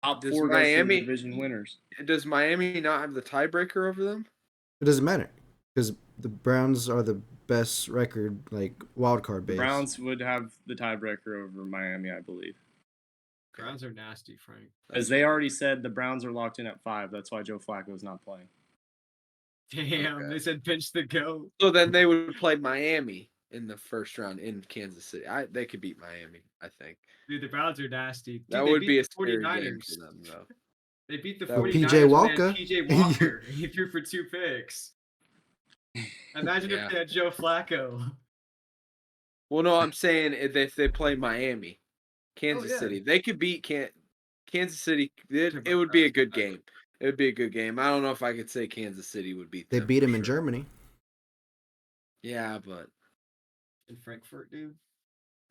Top Does 4 go through Miami- division winners. does Miami not have the tiebreaker over them? It doesn't matter because the Browns are the best record, like wild card The base. Browns would have the tiebreaker over Miami, I believe. Browns are nasty, Frank. As they already said, the Browns are locked in at 5. That's why Joe Flacco's not playing. Damn, Okay. they said pinch the goat. So then they would play Miami in the first round in Kansas City. They could beat Miami, I think. Dude, the Browns are nasty. Dude, That they would beat be a the scary 49ers. game for them, though. They beat the That would 49ers. be- PJ when Walker. they had PJ Walker. He threw for 2 picks. Imagine Yeah. if they had Joe Flacco. Well, no, I'm saying if they play Miami, Kansas yeah. City, they could beat Kansas City. It would be a good game. It would be a good game. I don't know if I could say Kansas City would beat They them. beat for him in sure. Germany. Yeah, but In Frankfurt, dude.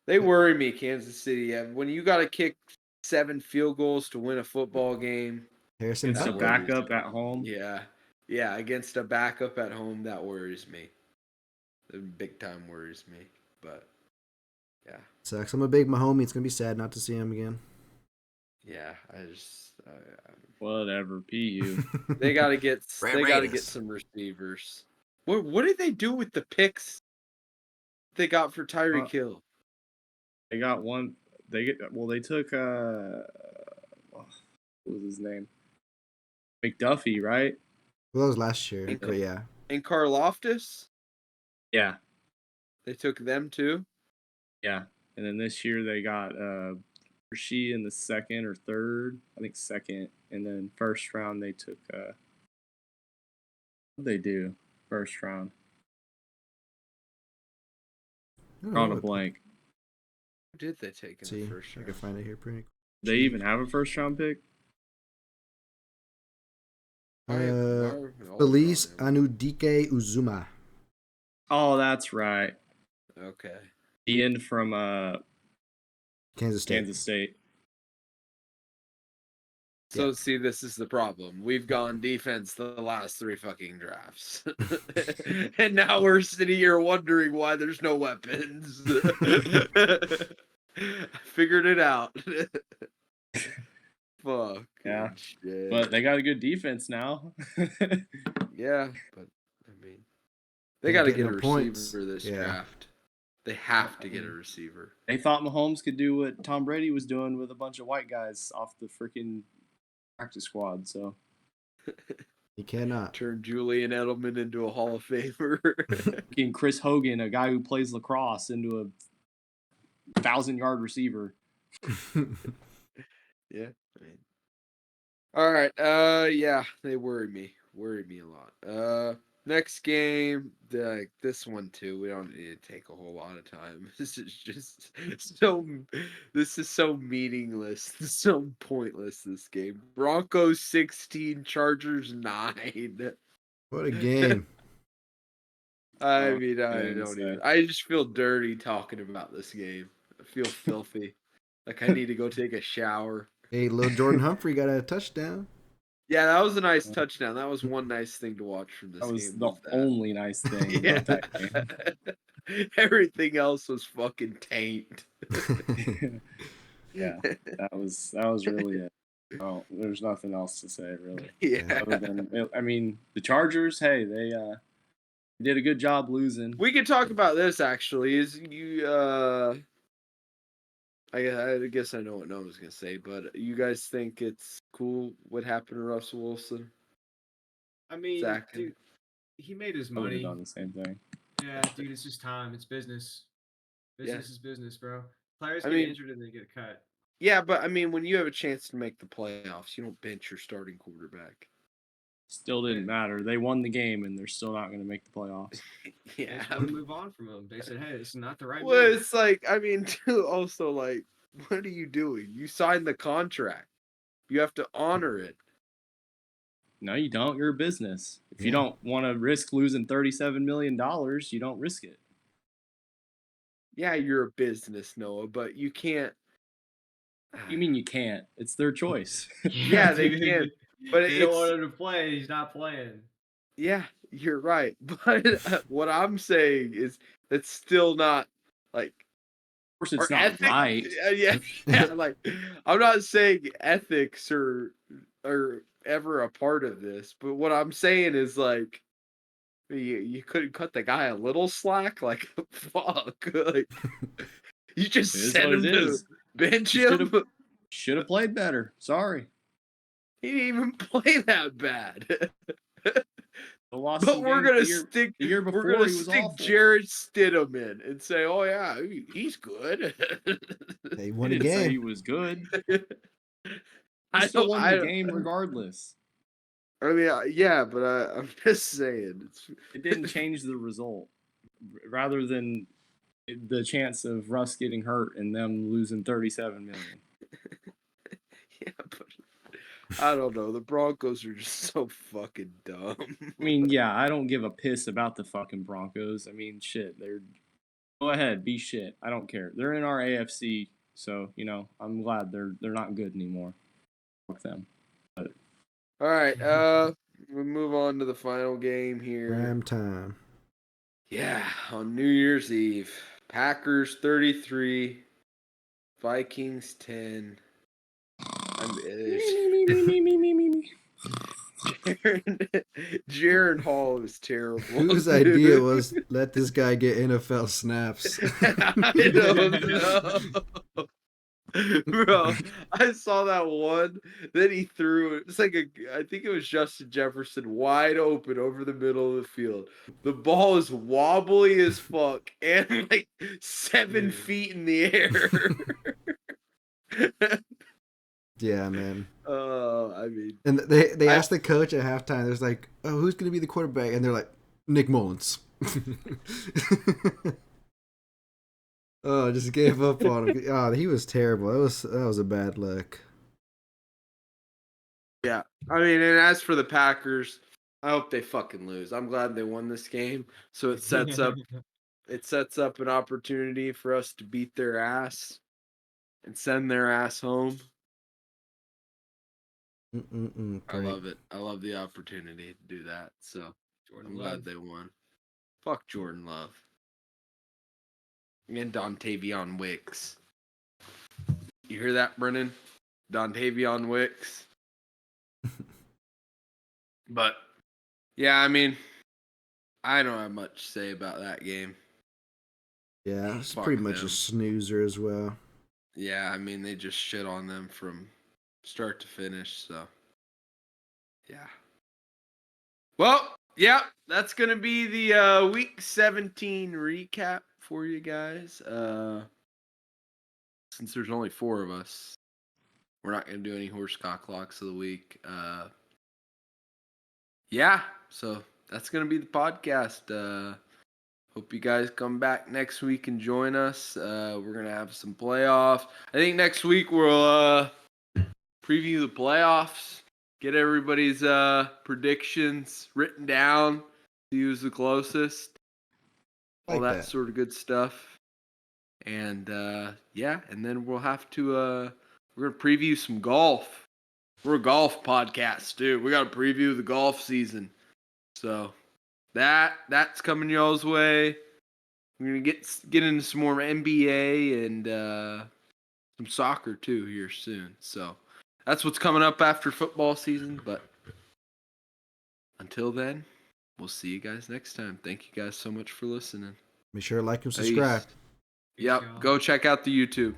they worry me, Kansas City. Yeah, when you got to kick 7 field goals to win a football game. Harrison Against a Butker. backup at home. Yeah, against a backup at home, that worries me. It big time worries me. But yeah, Sucks. I'm a big Mahomes. It's gonna be sad not to see him again. yeah, I just Whatever, PU. they got to get Raiders. some receivers. What did they do with the picks they got for Tyreek Hill? They got one. They took what was his name? McDuffie, right? Well, that was last year, And- but yeah. And Karloftis, Yeah, they took them too. yeah. And then this year they got Rasheed in the 2nd or 3rd. I think 2nd. And then first round they took What'd they do? First round. I don't On know a what- blank. Who did they take in See, the first I round? can find it here pretty. They even have a first round pick? Felice Anudike Uzuma. Oh, that's right. Okay. The end from Kansas State. Kansas State. So Yeah. see, this is the problem. We've gone defense the last 3 fucking drafts, and now we're sitting here wondering why there's no weapons. I figured it out. Fuck. Yeah. Shit. But they got a good defense now. Yeah, but I mean, they Ain't got to getting get a no receiver points. this Yeah. draft. They have to get a receiver. They thought Mahomes could do what Tom Brady was doing with a bunch of white guys off the freaking practice squad. So He cannot. Turn Julian Edelman into a Hall of Famer. getting Chris Hogan, a guy who plays lacrosse, into a 1,000-yard receiver. Yeah. I mean, all right. Yeah, they worry me. Worry me a lot. Next game, this one too. We don't need to take a whole lot of time. This is just so. This is so meaningless. So pointless. This game. Broncos 16, Chargers 9. What a game. I Oh, mean, I yeah, don't so- even. I just feel dirty talking about this game. I feel filthy. Like I need to go take a shower. Hey, little Jordan Humphrey got a touchdown. Yeah, that was a nice touchdown. That was one nice thing to watch from this That was game. the only nice thing Yeah. about that game. Everything else was fucking taint. Yeah, that was really it. Oh, there's nothing else to say really. Yeah. Other than, I mean, the Chargers. Hey, they did a good job losing. We could talk about this actually. Is you I guess I know what Noah's gonna say, but you guys think it's cool what happened to Russell Wilson? I mean, Zach. dude, he made his I would have money. done the same thing. Yeah, dude, it's just time. It's business. Business is business, bro. Players I get mean- injured and they get cut. Yeah, but I mean, when you have a chance to make the playoffs, you don't bench your starting quarterback. Still didn't matter. They won the game, and they're still not going to make the playoffs. They Yeah. just want to move on from him. They said, "Hey, this is not the right Well, move." it's like, I mean, too, also, like, what are you doing? You signed the contract. You have to honor it. No, you don't. You're a business. If you Yeah. don't want to risk losing $37 million, you don't risk it. Yeah, you're a business, Noah, but you can't. You mean you can't? It's their choice. Yeah, they can. But They don't it's, want him to play. He's not playing. yeah, you're right. But what I'm saying is that's still not, like, Of course, it's or not ethics. right. Yeah, like, I'm not saying ethics are ever a part of this, but what I'm saying is, like, you couldn't cut the guy a little slack, like, fuck, like, you just It is sent what him it to is. bench You him. Should have played better. Sorry. He didn't even play that bad. They lost But some we're games gonna the year, stick. the year We're before gonna he was stick awful. Jared Stidham in and say, "Oh yeah, he's good." They He won a didn't say he game. was good. I He still don't. won I, the game regardless. I mean, yeah, but I'm just saying. It didn't change the result. Rather than the chance of Russ getting hurt and them losing $37 million. Yeah, but I don't know. The Broncos are just so fucking dumb. I mean, yeah, I don't give a piss about the fucking Broncos. I mean, shit, go ahead, be shit. I don't care. They're in our AFC, so I'm glad they're not good anymore. Fuck them. All right, we move on to the final game here. Prime time. Yeah, on New Year's Eve, Packers 33, Vikings 10. Jaron Hall was terrible. Whose idea was let this guy get NFL snaps? I don't know. Bro, I saw that one. Then he threw it. It's like I think it was Justin Jefferson wide open over the middle of the field. The ball is wobbly as fuck and like 7 feet in the air. Yeah, man. I mean, And they asked the coach at halftime. There's like, oh, who's going to be the quarterback? And they're like, Nick Mullins. Oh, just gave up on him. Oh, he was terrible. That was a bad look. yeah. I mean, and as for the Packers, I hope they fucking lose. I'm glad they won this game, so it sets up an opportunity for us to beat their ass and send their ass home. I love it. I love the opportunity to do that. So I'm glad they won. Fuck Jordan Love. And Dontavion Wicks. You hear that, Brennan? Dontavion Wicks. But, yeah, I mean, I don't have much to say about that game. Yeah, it's Fuck pretty much them. a snoozer as well. Yeah, I mean, they just shit on them from start to finish, so. Yeah. Well, yeah, that's going to be the Week 17 recap for you guys. Since there's only 4 of us, we're not going to do any horse cock locks of the week. Yeah, so that's going to be the podcast. Hope you guys come back next week and join us. We're going to have some playoffs. I think next week we'll preview the playoffs, get everybody's predictions written down, see who's the closest, all that sort of good stuff. And yeah, and then we'll have to we're gonna preview some golf. We're a golf podcast, dude. We gotta preview the golf season. So that's coming y'all's way. We're gonna get into some more NBA and some soccer too here soon. So that's what's coming up after football season. But until then, we'll see you guys next time. Thank you guys so much for listening. Be sure to like and subscribe. Yep. Go check out the YouTube.